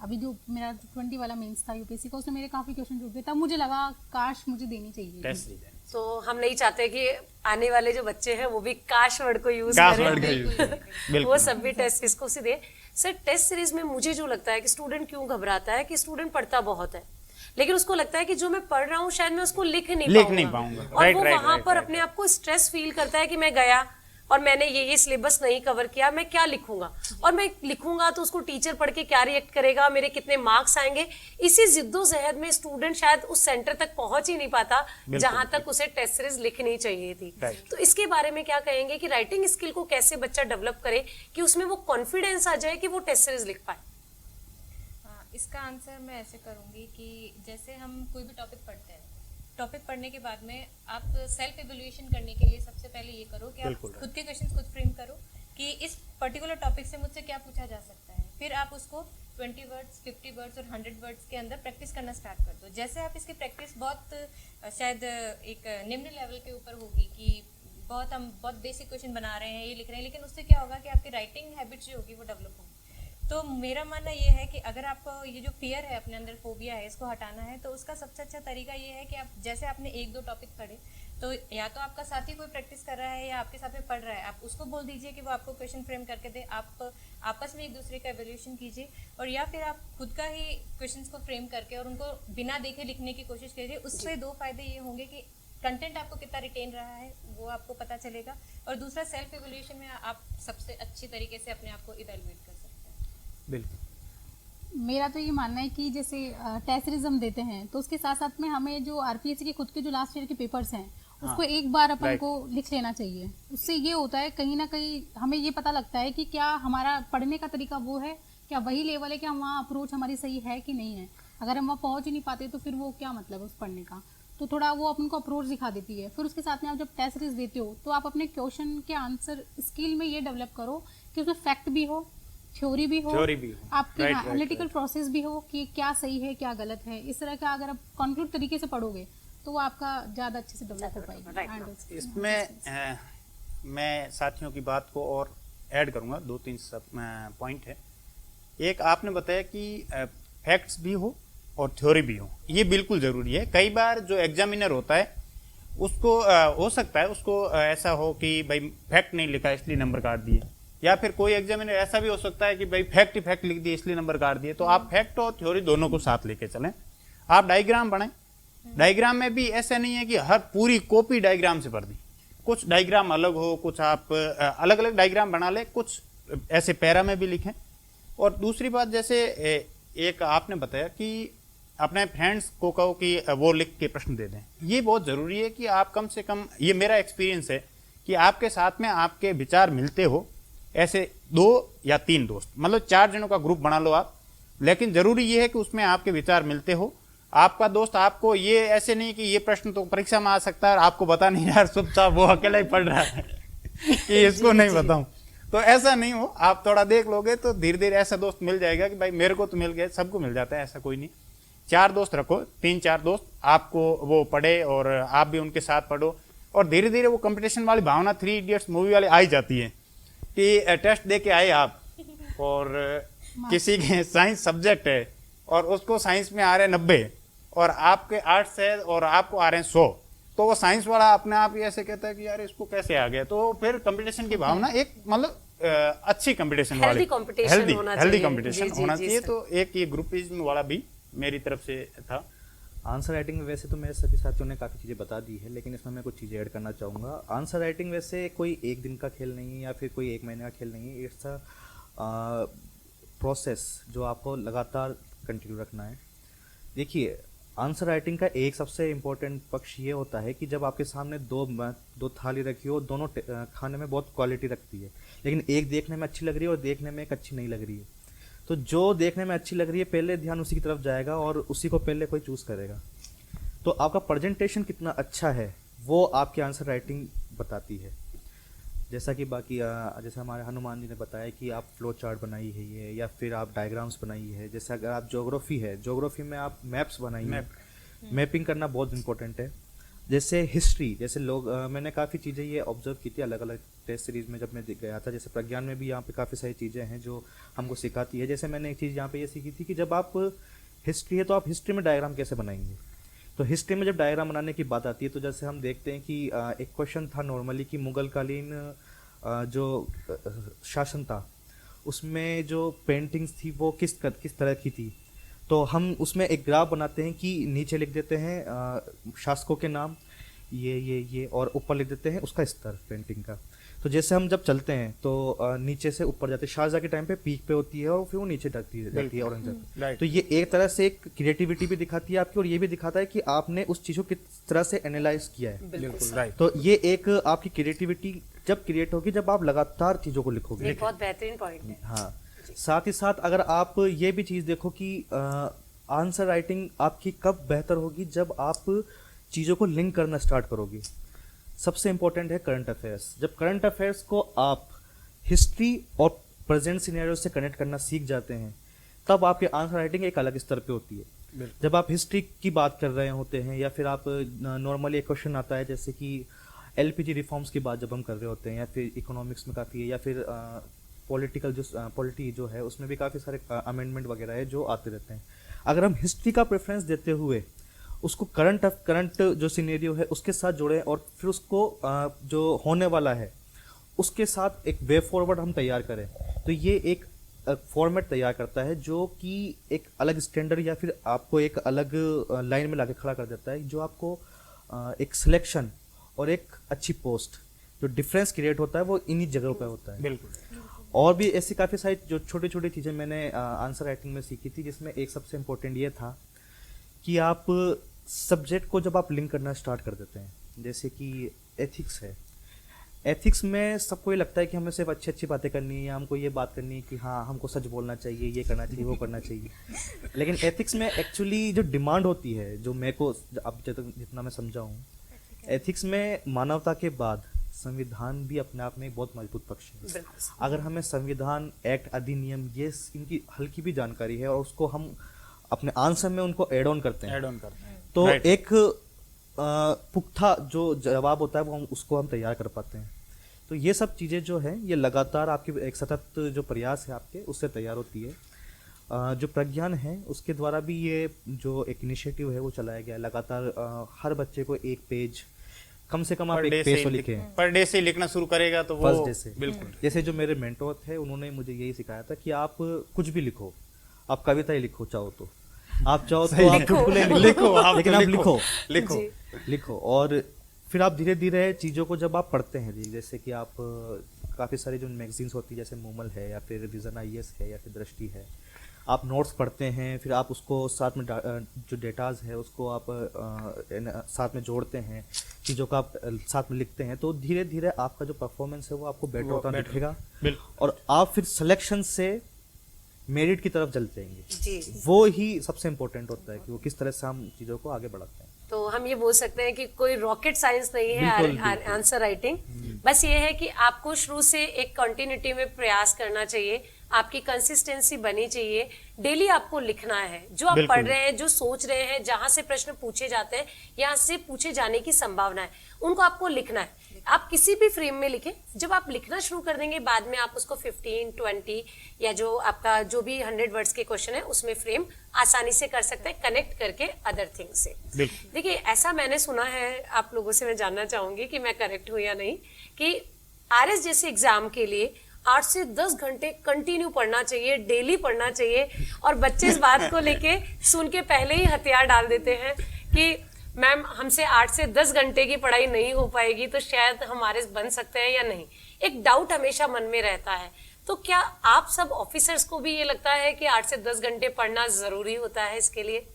अभी जो मेरा 20 वाला मेंस था यूपीएससी का, उसमें मेरे काफी क्वेश्चन छूट गए, तब मुझे लगा काश मुझे देनी चाहिए टेस्ट सीरीज तो हम नहीं चाहते कि आने वाले जो बच्चे हैं वो भी काश वर्ड को यूज काश करें। वर्ड का यूज करें। वो बिल्कुल सब भी टेस्ट इसको से दे। सर टेस्ट सीरीज में मुझे जो लगता है कि स्टूडेंट क्यों घबराता है कि स्टूडेंट पढ़ता बहुत है, लेकिन उसको लगता है कि जो मैं पढ़ रहा हूँ शायद मैं उसको लिख नहीं पाऊंगा। और राइट, वो राइट, वहां राइट, पर राइट। अपने आप को स्ट्रेस फील करता है कि मैं गया और मैंने ये सिलेबस नहीं कवर किया, मैं क्या लिखूंगा, और मैं लिखूंगा तो उसको टीचर पढ़ के क्या रिएक्ट करेगा, मेरे कितने मार्क्स आएंगे। इसी जिद्दोजहद में स्टूडेंट शायद उस सेंटर तक पहुंच ही नहीं पाता जहां तक उसे टेस्ट सीरीज लिखनी चाहिए थी। राइट। तो इसके बारे में क्या कहेंगे कि राइटिंग स्किल को कैसे बच्चा डेवलप करे कि उसमें वो कॉन्फिडेंस आ जाए कि वो टेस्ट सीरीज लिख पाए। इसका आंसर मैं ऐसे करूंगी कि जैसे हम कोई भी टॉपिक पढ़ते हैं, टॉपिक पढ़ने के बाद में आप सेल्फ इवैल्यूएशन करने के लिए सबसे पहले ये करो कि आप बिल्कुल। खुद के क्वेश्चंस खुद फ्रेम करो कि इस पर्टिकुलर टॉपिक से मुझसे क्या पूछा जा सकता है। फिर आप उसको 20 वर्ड्स, 50 वर्ड्स और 100 वर्ड्स के अंदर प्रैक्टिस करना स्टार्ट कर दो। जैसे आप इसकी प्रैक्टिस बहुत शायद एक निम्न लेवल के ऊपर होगी कि हम बहुत बेसिक क्वेश्चन बना रहे हैं, ये लिख रहे हैं, लेकिन उससे क्या होगा कि आपकी राइटिंग हैबिट जो होगी वो डेवलप होगी। तो मेरा मानना ये है कि अगर आपको ये जो फियर है, अपने अंदर फोबिया है, इसको हटाना है, तो उसका सबसे अच्छा तरीका ये है कि आप जैसे आपने 1-2 टॉपिक पढ़े, तो या तो आपका साथी कोई प्रैक्टिस कर रहा है या आपके साथ में पढ़ रहा है, आप उसको बोल दीजिए कि वो आपको क्वेश्चन फ्रेम करके दे, आप आपस में एक दूसरे का एवेल्यूएशन कीजिए, और या फिर आप खुद का ही क्वेश्चंस को फ्रेम करके और उनको बिना देखे लिखने की कोशिश कीजिए। उससे 2 फायदे ये होंगे कि कंटेंट आपको कितना रिटेन रहा है वो आपको पता चलेगा, और दूसरा सेल्फ एवेल्यूएशन में आप सबसे अच्छी तरीके से अपने आप को इवैल्यूएट कर सकते हैं। बिल्कुल। मेरा तो ये मानना है कि जैसे टेस्ट सीरीज हम देते हैं तो उसके साथ साथ में हमें जो आरपीएससी के खुद के जो लास्ट ईयर के पेपर्स हैं उसको एक बार अपन राइट। को लिख लेना चाहिए। उससे ये होता है कहीं ना कहीं हमें ये पता लगता है कि क्या हमारा पढ़ने का तरीका वो है, क्या वही लेवल है, क्या वहाँ अप्रोच हमारी सही है कि नहीं है। अगर हम वहाँ पहुँच ही नहीं पाते तो फिर वो क्या मतलब है उस पढ़ने का। तो थोड़ा वो अपन को अप्रोच दिखा देती है। फिर उसके साथ में आप जब टेस्ट सीरीज देते हो तो आप अपने क्वेश्चन के आंसर स्किल में ये डेवलप करो कि उसमें फैक्ट भी हो, थ्योरी भी हो, आपकी एनालिटिकल प्रोसेस भी हो कि क्या सही है क्या गलत है। इस तरह का अगर आप कॉन्क्लूड तरीके से पढ़ोगे तो वो आपका ज़्यादा अच्छे से डेवलप हो पाएगी। इसमें मैं साथियों की बात को और ऐड करूंगा, 2-3 सब पॉइंट है। एक आपने बताया कि फैक्ट्स भी हो और थ्योरी भी हो, ये बिल्कुल ज़रूरी है। कई बार जो एग्जामिनर होता है उसको हो सकता है उसको ऐसा हो कि भाई फैक्ट नहीं लिखा इसलिए नंबर काट दिए, या फिर कोई एग्जामिनर ऐसा भी हो सकता है कि भाई फैक्ट ही फैक्ट लिख दिए इसलिए नंबर काट दिए। तो आप फैक्ट और थ्योरी दोनों को साथ लेके चलें। आप डायग्राम बनाएं, डायग्राम में भी ऐसा नहीं है कि हर पूरी कॉपी डायग्राम से भर दी, कुछ डायग्राम अलग हो, कुछ आप अलग अलग डायग्राम बना लें, कुछ ऐसे पैरा में भी लिखें। और दूसरी बात, जैसे एक आपने बताया कि अपने फ्रेंड्स को कहो कि वो लिख के प्रश्न दे दें, ये बहुत ज़रूरी है कि आप कम से कम, ये मेरा एक्सपीरियंस है कि आपके साथ में आपके विचार मिलते हो, ऐसे 2 या 3 दोस्त, मतलब 4 जनों का ग्रुप बना लो आप, लेकिन ज़रूरी ये है कि उसमें आपके विचार मिलते हो। आपका दोस्त आपको ये ऐसे नहीं कि ये प्रश्न तो परीक्षा में आ सकता है और आपको बता नहीं रहा, चुपचाप वो अकेला ही पढ़ रहा है कि इसको नहीं बताऊं, तो ऐसा नहीं हो। आप थोड़ा देख लोगे तो धीरे धीरे ऐसा दोस्त मिल जाएगा कि भाई मेरे को तो मिल गया, सबको मिल जाता है, ऐसा कोई नहीं। 4 दोस्त रखो, 3-4 दोस्त आपको वो पढ़े और आप भी उनके साथ पढ़ो, और धीरे धीरे वो कंपटीशन वाली भावना 3 इडियट्स मूवी वाली आ ही जाती है कि टेस्ट दे के आए आप और किसी के साइंस सब्जेक्ट है और उसको साइंस में आ रहे 90 और आपके आर्ट्स है और आपको आ रहे हैं 100, तो वो साइंस वाला अपने आप ही ऐसे कहता है कि यार इसको कैसे आ गया। तो फिर कंपटीशन की भावना एक मतलब अच्छी कंपटीशन वाली, हेल्दी कंपटीशन होना चाहिए। तो एक ये ग्रुपिज्म वाला भी मेरी तरफ से था। आंसर राइटिंग में वैसे तो मेरे सभी साथियों ने काफ़ी चीज़ें बता दी है, लेकिन इसमें मैं कुछ चीज़ें ऐड करना चाहूँगा। आंसर राइटिंग वैसे कोई एक दिन का खेल नहीं है या फिर कोई एक महीने का खेल नहीं है। इट्स अ प्रोसेस जो आपको लगातार कंटिन्यू रखना है। देखिए, आंसर राइटिंग का एक सबसे इम्पोर्टेंट पक्ष ये होता है कि जब आपके सामने दो थाली रखी हो, दोनों खाने में बहुत क्वालिटी रखती है, लेकिन एक देखने में अच्छी लग रही है और देखने में एक अच्छी नहीं लग रही है। तो जो देखने में अच्छी लग रही है पहले ध्यान उसी की तरफ जाएगा और उसी को पहले कोई चूज़ करेगा। तो आपका प्रेजेंटेशन कितना अच्छा है वो आपकी आंसर राइटिंग बताती है। जैसा कि बाकी जैसे हमारे हनुमान जी ने बताया कि आप फ्लो चार्ट बनाई है ये, या फिर आप डायग्राम्स बनाई है। जैसे अगर आप ज्योग्राफी है, ज्योग्राफी में आप मैप्स बनाइए, मैपिंग करना बहुत इंपॉर्टेंट है। जैसे हिस्ट्री, जैसे लोग मैंने काफ़ी चीज़ें ये ऑब्जर्व की थी अलग अलग टेस्ट सीरीज़ में जब मैं गया था। जैसे प्रज्ञान में भी यहाँ पे काफ़ी सारी चीज़ें हैं जो हमको सिखाती है। जैसे मैंने एक चीज़ यहाँ पे ये सीखी थी कि जब आप हिस्ट्री है तो आप हिस्ट्री में डायग्राम कैसे बनाएंगे। तो हिस्ट्री में जब डायग्राम बनाने की बात आती है तो जैसे हम देखते हैं कि एक क्वेश्चन था नॉर्मली कि मुगलकालीन जो शासन था उसमें जो पेंटिंग्स थी वो किस तरह की थी। तो हम उसमें एक ग्राफ बनाते हैं कि नीचे लिख देते हैं शासकों के नाम ये और ऊपर लिख देते हैं उसका स्तर पेंटिंग का। तो जैसे हम जब चलते हैं तो नीचे से ऊपर जाते हैं। शाहजहाँ के टाइम पे पीक पे होती है और फिर वो नीचे जाती है औरंगजेब। तो ये एक तरह से एक क्रिएटिविटी भी दिखाती है आपकी, और ये भी दिखाता है कि आपने उस चीज़ को किस तरह से एनालाइज किया है। बिल्कुल राइट। तो ये एक आपकी क्रिएटिविटी जब क्रिएट होगी जब आप लगातार चीज़ों को लिखोगे। ये बहुत बेहतरीन पॉइंट है। हाँ, साथ ही साथ अगर आप ये भी चीज़ देखो कि आंसर राइटिंग आपकी कब बेहतर होगी, जब आप चीज़ों को लिंक करना स्टार्ट करोगे। सबसे इम्पोर्टेंट है करंट अफेयर्स। जब करंट अफेयर्स को आप हिस्ट्री और प्रेजेंट सिनेरियो से कनेक्ट करना सीख जाते हैं तब आपकी आंसर राइटिंग एक अलग स्तर पे होती है। जब आप हिस्ट्री की बात कर रहे होते हैं या फिर आप नॉर्मली एक क्वेश्चन आता है जैसे कि एलपीजी रिफॉर्म्स की बात जब हम कर रहे होते हैं, या फिर इकोनॉमिक्स में काफ़ी है, या फिर पॉलिटिकल पॉलिटी जो है उसमें भी काफ़ी सारे अमेंडमेंट वगैरह है जो आते रहते हैं। अगर हम हिस्ट्री का प्रेफरेंस देते हुए उसको करंट जो सिनेरियो है उसके साथ जोड़ें और फिर उसको जो होने वाला है उसके साथ एक वे फॉरवर्ड हम तैयार करें, तो ये एक फॉर्मेट तैयार करता है जो कि एक अलग स्टैंडर्ड या फिर आपको एक अलग लाइन में लाके खड़ा कर देता है, जो आपको एक सिलेक्शन और एक अच्छी पोस्ट, जो डिफरेंस क्रिएट होता है वो इन्हीं जगहों पे होता है। बिल्कुल। और भी ऐसी काफ़ी सारी जो छोटी छोटी चीज़ें मैंने आंसर राइटिंग में सीखी थी, जिसमें एक सबसे इम्पोर्टेंट ये था कि आप सब्जेक्ट को जब आप लिंक करना स्टार्ट कर देते हैं, जैसे कि एथिक्स है। एथिक्स में सबको ये लगता है कि हमें सिर्फ अच्छी अच्छी बातें करनी है, या हमको ये बात करनी है कि हाँ हमको सच बोलना चाहिए, ये करना चाहिए, वो करना चाहिए। लेकिन एथिक्स में एक्चुअली जो डिमांड होती है, जो मेरे को अब जितना मैं समझा हूँ, एथिक्स में मानवता के बाद संविधान भी अपने आप में एक बहुत मजबूत पक्ष है। अगर हमें संविधान, एक्ट, अधिनियम, ये इनकी हल्की भी जानकारी है और उसको हम अपने आंसर में उनको एड ऑन करते हैं तो एक पुख्ता जो जवाब होता है वो उसको हम तैयार कर पाते हैं। तो ये सब चीज़ें जो है ये लगातार आपकी एक सतत जो प्रयास है आपके उससे तैयार होती है। जो प्रज्ञान है उसके द्वारा भी ये जो एक इनिशिएटिव है वो चलाया गया है। लगातार हर बच्चे को एक पेज, कम से कम आप एक पेज तो लिखें। पर डे से लिखना शुरू करेगा तो वो फर्स्ट डे से। बिल्कुल। जैसे जो मेरे मेंटोर थे उन्होंने मुझे यही सिखाया था कि आप कुछ भी लिखो, आप कविता ही लिखो चाहो तो, आप चाहो तो आप चुटकुले लिखो, लेकिन आप लिखो और फिर आप धीरे धीरे चीज़ों को जब आप पढ़ते हैं, जैसे कि आप काफ़ी सारी जो मैगजीन्स होती है जैसे मूमल है या फिर विजन IAS है या फिर दृष्टि है, आप नोट्स पढ़ते हैं, फिर आप उसको साथ में जो डेटाज है उसको आप साथ में जोड़ते हैं, चीज़ों का आप साथ में लिखते हैं, तो धीरे धीरे आपका जो परफॉर्मेंस है वो आपको बेटर होता दिखेगा और आप फिर सिलेक्शन से मेरिट की तरफ चल जाएंगे। वो ही सबसे इम्पोर्टेंट होता है कि वो किस तरह से हम चीज़ों को आगे बढ़ाते हैं। तो हम ये बोल सकते हैं कि कोई रॉकेट साइंस नहीं है आंसर राइटिंग, बस ये है कि आपको शुरू से एक कंटिन्यूटी में प्रयास करना चाहिए, आपकी कंसिस्टेंसी बनी चाहिए, डेली आपको लिखना है। जो आप पढ़ रहे हैं, जो सोच रहे हैं, जहां से प्रश्न पूछे जाते हैं, यहाँ से पूछे जाने की संभावना है, उनको आपको लिखना है। आप किसी भी फ्रेम में लिखें, जब आप लिखना शुरू कर देंगे बाद में आप उसको 15, 20 या जो आपका जो भी 100 वर्ड्स के क्वेश्चन है उसमें फ्रेम आसानी से कर सकते हैं, कनेक्ट करके अदर थिंग से। देखिए ऐसा मैंने सुना है, आप लोगों से मैं जानना चाहूंगी कि मैं करेक्ट हूं या नहीं, कि RS जैसे एग्जाम के लिए 8 से 10 घंटे कंटिन्यू पढ़ना चाहिए, डेली पढ़ना चाहिए, और बच्चे इस बात को लेके सुन के पहले ही हथियार डाल देते हैं कि मैम हमसे 8 से 10 घंटे की पढ़ाई नहीं हो पाएगी, तो शायद हम RS बन सकते हैं या नहीं। एक डाउट हमेशा मन में रहता है। तो क्या आप सब ऑफिसर्स को भी ये लगता है कि 8 से 10 घंटे पढ़ना जरूरी होता है इसके लिए?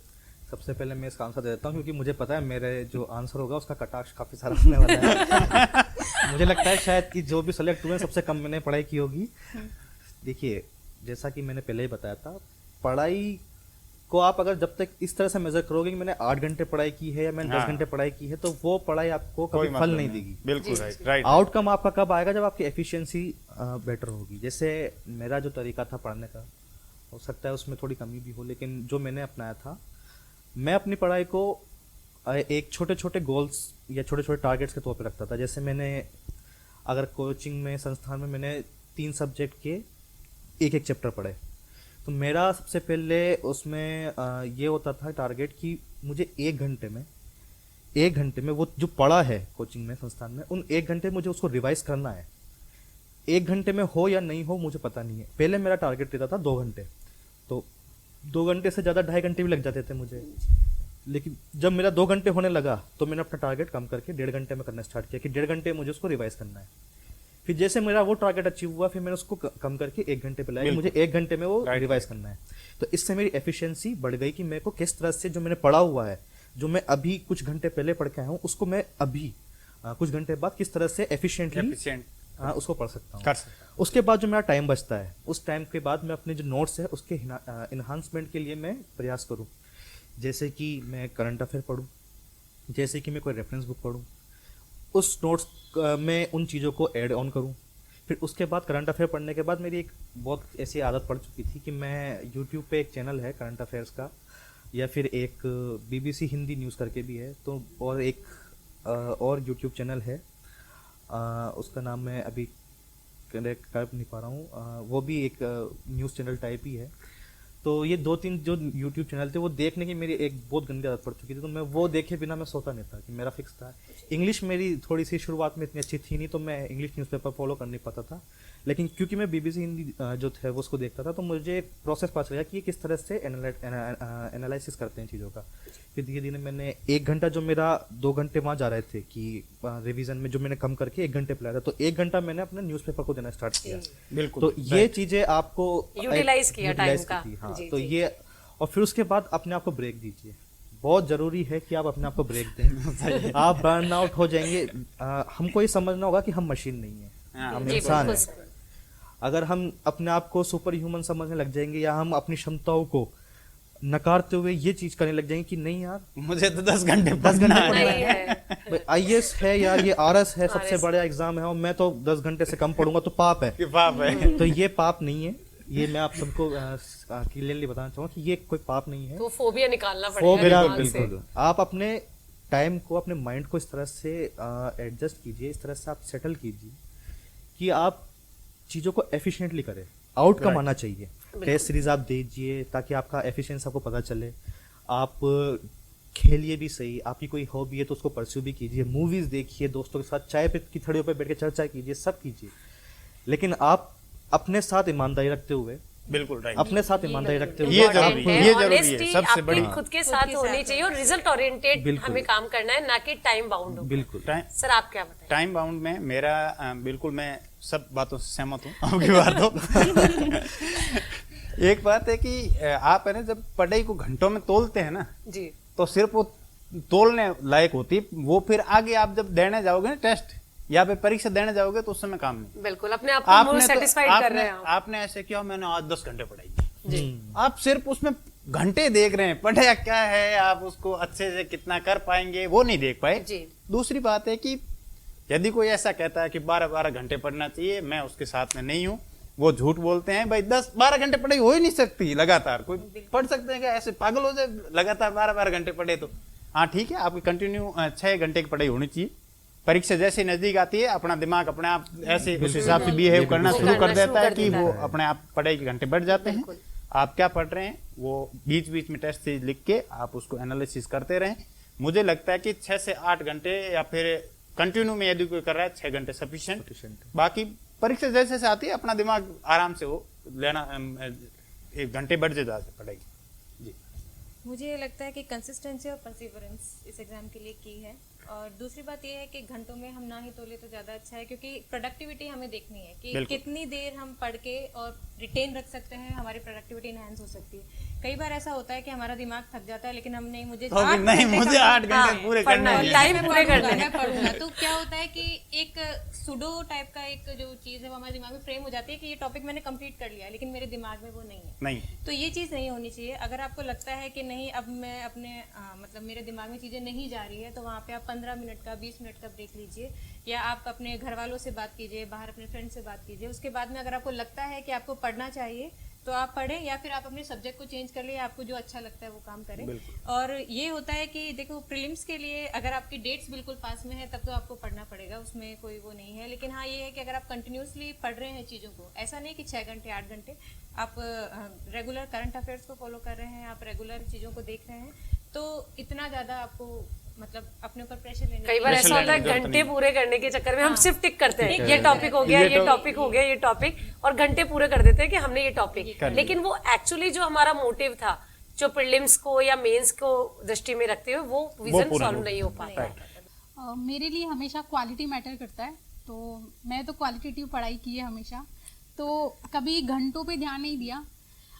सबसे पहले मैं इसका आंसर दे देता हूँ, क्योंकि मुझे पता है मेरे जो आंसर होगा उसका कटाक्ष काफ़ी सारा होने वाला है। मुझे लगता है शायद कि जो भी सेलेक्ट हुए सबसे कम मैंने पढ़ाई की होगी। देखिए जैसा कि मैंने पहले ही बताया था, पढ़ाई को आप अगर जब तक इस तरह से मेजर करोगे कि मैंने 8 घंटे पढ़ाई की है या मैंने 10 हाँ। घंटे पढ़ाई की है, तो वो पढ़ाई आपको कोई कभी फल मतलब नहीं देगी। बिल्कुल राइट राइट। आउटकम आपका कब आएगा? जब आपकी एफिशिएंसी बेटर होगी। जैसे मेरा जो तरीका था पढ़ने का, हो सकता है उसमें थोड़ी कमी भी हो, लेकिन जो मैंने अपनाया था, मैं अपनी पढ़ाई को एक छोटे छोटे गोल्स या छोटे छोटे टारगेट्स के तौर पे रखता था। जैसे मैंने अगर कोचिंग में, संस्थान में मैंने 3 सब्जेक्ट के एक चैप्टर पढ़े, तो मेरा सबसे पहले उसमें ये होता था टारगेट कि मुझे 1 घंटे में वो जो पढ़ा है कोचिंग में, संस्थान में, उन 1 घंटे मुझे उसको रिवाइज करना है। 1 घंटे में हो या नहीं हो मुझे पता नहीं है। पहले मेरा टारगेट रहता था 2 घंटे, तो 2 घंटे से ज़्यादा 2.5 घंटे भी लग जाते थे मुझे। लेकिन जब मेरा 2 घंटे होने लगा तो मैंने अपना टारगेट कम करके 1.5 घंटे में करना स्टार्ट किया कि 1.5 घंटे मुझे उसको रिवाइज करना है। फिर जैसे मेरा वो टारगेट अचीव हुआ, फिर मैंने उसको कम करके 1 घंटे पे लाया, मुझे 1 घंटे में वो रिवाइज करना है। तो इससे मेरी एफिशिएंसी बढ़ गई कि मेरे को किस तरह से जो मैंने पढ़ा हुआ है, जो मैं अभी कुछ घंटे पहले पढ़ के आया हूँ, उसको मैं अभी कुछ घंटे बाद किस तरह से एफिशिएंटली उसको पढ़ सकता हूँ। कर सकता हूँ। उसके बाद जो मेरा टाइम बचता है, उस टाइम के बाद मैं अपने जो नोट्स है उसके इन्हांसमेंट के लिए मैं प्रयास करूँ। जैसे कि मैं करंट अफेयर पढूं, जैसे कि मैं कोई रेफरेंस बुक पढूं, उस नोट्स में उन चीज़ों को ऐड ऑन करूं। फिर उसके बाद करंट अफेयर पढ़ने के बाद मेरी एक बहुत ऐसी आदत पड़ चुकी थी कि मैं यूट्यूब पे एक चैनल है करंट अफेयर्स का, या फिर एक BBC हिंदी न्यूज़ करके भी है, तो और एक और यूट्यूब चैनल है, उसका नाम मैं अभी कनेक्ट कर नहीं पा रहा हूँ, वो भी एक न्यूज़ चैनल टाइप ही है। तो ये 2-3 जो यूट्यूब चैनल थे वो देखने की मेरी एक बहुत गंदी आदत पड़ चुकी थी, तो मैं वो देखे बिना मैं सोता नहीं था, कि मेरा फिक्स था। इंग्लिश मेरी थोड़ी सी शुरुआत में इतनी अच्छी थी नहीं, तो मैं इंग्लिश न्यूज़पेपर फॉलो कर नहीं पाता था, लेकिन क्योंकि मैं BBC हिंदी जो थे वो उसको देखता था, तो मुझे एक प्रोसेस पता चला कि ये किस तरह से एनालिसिस करते हैं चीज़ों का। फिर धीरे धीरे मैंने 1 घंटा, जो मेरा 2 घंटे वहाँ जा रहे थे कि रिवीजन में, जो मैंने कम करके 1 घंटे पे लाया था, तो 1 घंटा मैंने अपने न्यूज़पेपर को देना स्टार्ट किया। बिल्कुल। तो ये चीज़ें आपको यूटिलाइज किया टाइम यूटिलाइज का। की थी, हाँ। जी, तो जी। ये, और फिर उसके बाद अपने आप को ब्रेक दीजिए। बहुत जरूरी है कि आप अपने आप को ब्रेक दें। आप बर्न आउट हो जाएंगे। हमको ये समझना होगा कि हम मशीन नहीं है, हाँ, हम जी, इंसान बिल्कुल हैं। सर। अगर हम अपने आप को सुपर ह्यूमन समझने लग जाएंगे, या हम अपनी क्षमताओं को नकारते हुए ये चीज करने लग जाएंगे कि नहीं यार, मुझे तो 10 घंटे 10 घंटे पढ़ना है। नहीं है। IAS है यार, ये RS है, सबसे बड़ा एग्जाम है, और मैं तो 10 घंटे से कम पढ़ूंगा तो पाप है। कि पाप है। तो ये पाप नहीं है, ये मैं आप सबको क्लियरली बताना चाहूंगा कि ये कोई पाप नहीं है। तो फोबिया निकालना वो पड़ेगा बिल्कुल दिमाग से। बिल्कुल। आप अपने टाइम को, अपने माइंड को इस तरह से एडजस्ट कीजिए, इस तरह से आप सेटल कीजिए कि आप चीज़ों को एफिशिएंटली करें। आउटकम आना चाहिए। टेस्ट सीरीज आप दीजिए ताकि आपका एफिशिएंसी आपको पता चले। आप खेलिए भी सही, आपकी कोई हॉबी है तो उसको परस्यू भी कीजिए। मूवीज़ देखिए, दोस्तों के साथ चाय पे की थड़ियों पे बैठ के चर्चा कीजिए, सब कीजिए, लेकिन आप अपने साथ ईमानदारी रखते हुए, बिल्कुल राइट। अपने साथ ईमानदारी रखते हुए ये जरूरी है, ये जरूरी है, Honesty सबसे आपकी बड़ी खुद के साथ होनी चाहिए और रिजल्ट ओरिएंटेड बिल्कुल। हमें काम करना है, ना कि टाइम बाउंड हो। बिल्कुल। सर आप क्या बताएं? टाइम बाउंड में मेरा बिल्कुल मैं सब बातों से सहमत हूँ आपकी बातों। एक बात है कि आप है ना, जब पढ़ाई को घंटों में तोलते हैं ना, जी तो सिर्फ वो तोलने लायक होती है, वो फिर आगे आप जब देने जाओगे ना टेस्ट या फिर परीक्षा देने जाओगे तो उस समय काम नहीं। बिल्कुल, अपने आप को मोर सेटिस्फाइड कर रहे हैं आप। आपने ऐसे किया, मैंने आज 10 घंटे पढ़ाई की, आप सिर्फ उसमें घंटे देख रहे हैं, पढ़ा क्या है, आप उसको अच्छे से कितना कर पाएंगे वो नहीं देख पाए। जी। दूसरी बात है कि यदि कोई ऐसा कहता है कि 12-12 घंटे पढ़ना चाहिए, मैं उसके साथ में नहीं हूँ, वो झूठ बोलते हैं। भाई 10-12 घंटे पढ़ाई हो ही नहीं सकती लगातार। कोई पढ़ सकते हैं क्या? ऐसे पागल हो जाए लगातार 12-12 घंटे पढ़े तो? हाँ ठीक है, आपकी कंटिन्यू 6 घंटे की पढ़ाई होनी चाहिए। परीक्षा जैसे नजदीक आती है, अपना दिमाग अपने आप ऐसे उस हिसाब से बिहेव करना शुरू कर देता है कि वो अपने आप पढ़ाई के घंटे बढ़ जाते हैं। आप क्या पढ़ रहे हैं वो बीच बीच में टेस्ट सीरीज लिख के आप उसको एनालिसिस करते रहें। मुझे लगता है कि 6 से 8 घंटे या फिर कंटिन्यू में यदि कोई कर रहा है 6 घंटे सफिशिएंट। बाकी परीक्षा जैसे जैसे आती है अपना दिमाग आराम से वो लेना, 1 घंटे बढ़ जाता है पढ़ाई। जी, मुझे ये लगता है कि कंसिस्टेंसी और परसिवरेंस इस एग्जाम के लिए की है। और दूसरी बात ये है कि घंटों में हम ना ही तोले तो ज़्यादा अच्छा है, क्योंकि प्रोडक्टिविटी हमें देखनी है कि बिल्कुल। कितनी देर हम पढ़ के और रिटेन रख सकते हैं, हमारी प्रोडक्टिविटी इनहेंस हो सकती है। कई बार ऐसा होता है कि हमारा दिमाग थक जाता है, लेकिन हम नहीं, मुझे तो आठ नहीं, घंटे मुझे का- 8 घंटे पूरे करने हैं। टाइम पूरे करने हैं। मैं पढ़ूंगा। तो क्या होता है कि एक सुडो टाइप का एक जो चीज है वो हमारे दिमाग में फ्रेम हो जाती है कि ये टॉपिक मैंने कंप्लीट कर लिया है, लेकिन मेरे दिमाग में वो नहीं है। नहीं, तो ये चीज़ नहीं होनी चाहिए। अगर आपको लगता है कि नहीं अब मैं अपने मतलब मेरे दिमाग में चीज़ें नहीं जा रही है, तो वहाँ पे आप 15 मिनट का 20 मिनट का ब्रेक लीजिए, या आप अपने घर वालों से बात कीजिए, बाहर अपने फ्रेंड से बात कीजिए। उसके बाद में अगर आपको लगता है कि आपको पढ़ना चाहिए तो आप पढ़ें, या फिर आप अपने सब्जेक्ट को चेंज कर लिए, आपको जो अच्छा लगता है वो काम करें। और ये होता है कि देखो प्रीलिम्स के लिए अगर आपकी डेट्स बिल्कुल पास में है तब तो आपको पढ़ना पड़ेगा, उसमें कोई वो नहीं है। लेकिन हाँ ये है कि अगर आप कंटिन्यूसली पढ़ रहे हैं चीज़ों को, ऐसा नहीं कि 6 घंटे 8 घंटे, आप रेगुलर करंट अफेयर्स को फॉलो कर रहे हैं, आप रेगुलर चीज़ों को देख रहे हैं, तो इतना ज़्यादा आपको मतलब अपने ऊपर प्रेशर लेने कई बार प्रेशर ऐसा होता है लेने की जरूरत घंटे नहीं। पूरे करने के चक्कर में हम सिर्फ टिक करते हैं, टिक ये करते टॉपिक हो गया, ये ये तो- टॉपिक हो गया, ये टॉपिक, और घंटे पूरे कर देते हैं कि हमने ये टॉपिक, कर लेकिन वो एक्चुअली जो हमारा मोटिव था, जो प्रीलिम्स को या मेंस को दृष्टि में रखते हुए वो विजन पूरा सॉल्व नहीं नहीं हो पाता। मेरे लिए हमेशा क्वालिटी मैटर करता है, तो मैं तो क्वालिटेटिव पढ़ाई की है हमेशा, तो कभी घंटों पे ध्यान नहीं दिया।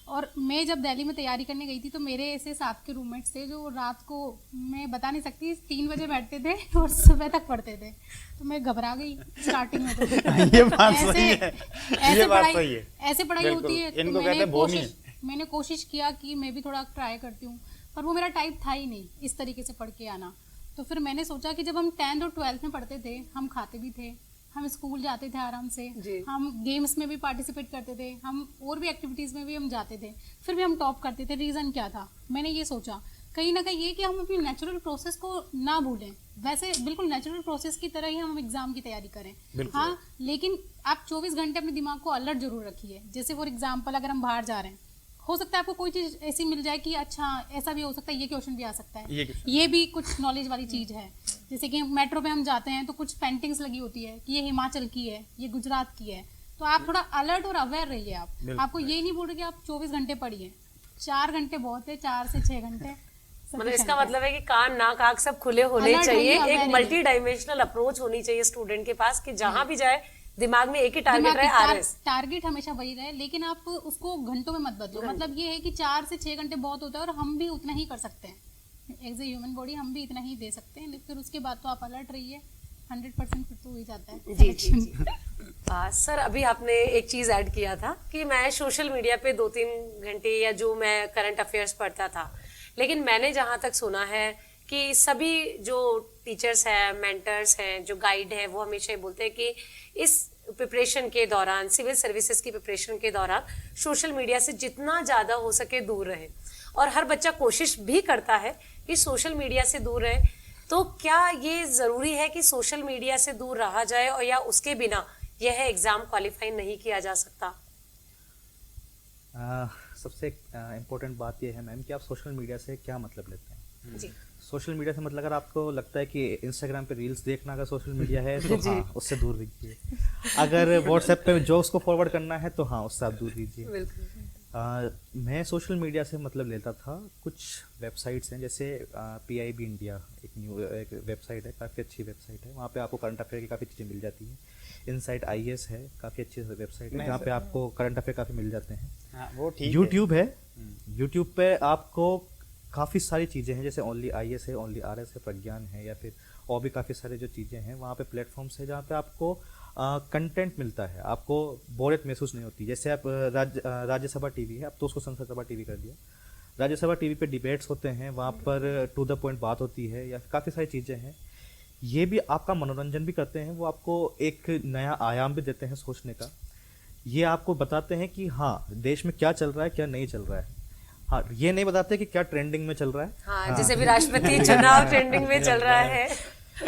और मैं जब दिल्ली में तैयारी करने गई थी तो मेरे ऐसे साथ के रूममेट्स थे जो रात को, मैं बता नहीं सकती, 3 बजे बैठते थे और सुबह तक पढ़ते थे, तो मैं घबरा गई स्टार्टिंग में। तो ये बात सही है, ऐसे ये बात पढ़ाई सही है। ऐसे पढ़ाई बिल्कुल, होती है। तो इनको कहते हैं बोनी। मैंने कोशिश किया कि मैं भी थोड़ा ट्राई करती हूँ, पर वो मेरा टाइप था ही नहीं इस तरीके से पढ़ के आना। तो फिर मैंने सोचा कि जब हम 10th और 12th में पढ़ते थे, हम खाते भी थे, हम स्कूल जाते थे आराम से, जी। हम गेम्स में भी पार्टिसिपेट करते थे, हम और भी एक्टिविटीज़ में भी हम जाते थे, फिर भी हम टॉप करते थे। रीज़न क्या था? मैंने ये सोचा कहीं ना कहीं ये कि हम अपनी नेचुरल प्रोसेस को ना भूलें, वैसे बिल्कुल नेचुरल प्रोसेस की तरह ही हम एग्जाम की तैयारी करें। बिल्कुल। हाँ, लेकिन आप 24 घंटे अपने दिमाग को अलर्ट जरूर रखिए। जैसे फॉर एग्जाम्पल अगर हम बाहर जा रहे हैं, हो सकता है आपको कोई चीज़ ऐसी मिल जाए कि अच्छा ऐसा भी हो सकता है, ये क्वेश्चन भी आ सकता है, ये भी कुछ नॉलेज वाली चीज़ है। जैसे कि मेट्रो पे हम जाते हैं तो कुछ पेंटिंग्स लगी होती है कि ये हिमाचल की है, ये गुजरात की है, तो आप थोड़ा अलर्ट और अवेयर रहिए। आपको ये नहीं बोल रहे कि आप 24 घंटे पढ़िए, 4 घंटे बहुत है, 4 से 6 घंटे मतलब इसका मतलब है कि कान नाक आँख सब खुले होने Alert चाहिए, रहिए, एक aware मल्टी डायमेंशनल अप्रोच होनी चाहिए स्टूडेंट के पास कि जहां भी जाए दिमाग में एक ही टारगेट रहे, आरएस। टारगेट हमेशा वही रहे, लेकिन आप उसको घंटों में मत बदलो। मतलब ये है कि 4 से 6 घंटे बहुत होता है और हम भी उतना ही कर सकते हैं, एज ए ह्यूमन बॉडी हम भी इतना ही दे सकते हैं। फिर उसके बाद तो आप अलर्ट रहिए, 100% फिर तो हो ही जाता है। जी जी जी। सर अभी आपने एक चीज ऐड किया था कि मैं सोशल मीडिया पे 2-3 घंटे या जो मैं करंट अफेयर्स पढ़ता था, लेकिन मैंने जहां तक सुना है कि सभी जो टीचर्स हैं, मेंटर्स हैं, जो गाइड हैं, वो हमेशा ये बोलते हैं कि इस प्रिपरेशन के दौरान, सिविल सर्विसेज की प्रिपरेशन के दौरान सोशल मीडिया से जितना ज़्यादा हो सके दूर रहे, और हर बच्चा कोशिश भी करता है कि सोशल मीडिया से दूर रहे। तो क्या ये ज़रूरी है कि सोशल मीडिया से दूर रहा जाए, और या उसके बिना यह एग्ज़ाम क्वालिफाई नहीं किया जा सकता? सबसे इम्पोर्टेंट बात यह है मैम कि आप सोशल मीडिया से क्या मतलब लेते हैं। जी सोशल मीडिया से मतलब अगर आपको लगता है कि इंस्टाग्राम पे रील्स देखना अगर सोशल मीडिया है तो हाँ उससे दूर रहिए। अगर व्हाट्सएप पे जोक्स को फॉरवर्ड करना है तो हाँ उससे आप दूर रहिए। बिल्कुल। मैं सोशल मीडिया से मतलब लेता था कुछ वेबसाइट्स हैं, जैसे PIB इंडिया एक वेबसाइट है, काफ़ी अच्छी वेबसाइट है। वहाँ पे आपको करंट अफेयर की काफ़ी चीज़ें मिल जाती हैं। इनसाइट IAS है, काफ़ी अच्छी वेबसाइट है जहाँ पे आपको करंट अफेयर काफ़ी मिल जाते हैं। हाँ, वो ठीक यूट्यूब है, यूट्यूब पे आपको काफ़ी सारी चीज़ें हैं, जैसे ओनली IAS है, ओनली RS है, प्रज्ञान है, या फिर और भी काफ़ी सारे जो चीज़ें हैं। वहाँ पे प्लेटफॉर्म्स है जहाँ पे आपको कंटेंट मिलता है, आपको बोरियत महसूस नहीं होती। जैसे आप राज्यसभा टीवी है, अब तो उसको संसद सभा टीवी कर दिया। राज्यसभा टीवी पे डिबेट्स होते हैं, वहाँ पर टू द पॉइंट बात होती है, या काफ़ी सारी चीज़ें हैं। ये भी आपका मनोरंजन भी करते हैं, वो आपको एक नया आयाम भी देते हैं सोचने का। ये आपको बताते हैं कि हाँ देश में क्या चल रहा है, क्या नहीं चल रहा है। हाँ, ये नहीं बताते कि क्या ट्रेंडिंग में चल रहा है। हाँ, जैसे भी राष्ट्रपति चुनाव ट्रेंडिंग में चल रहा है।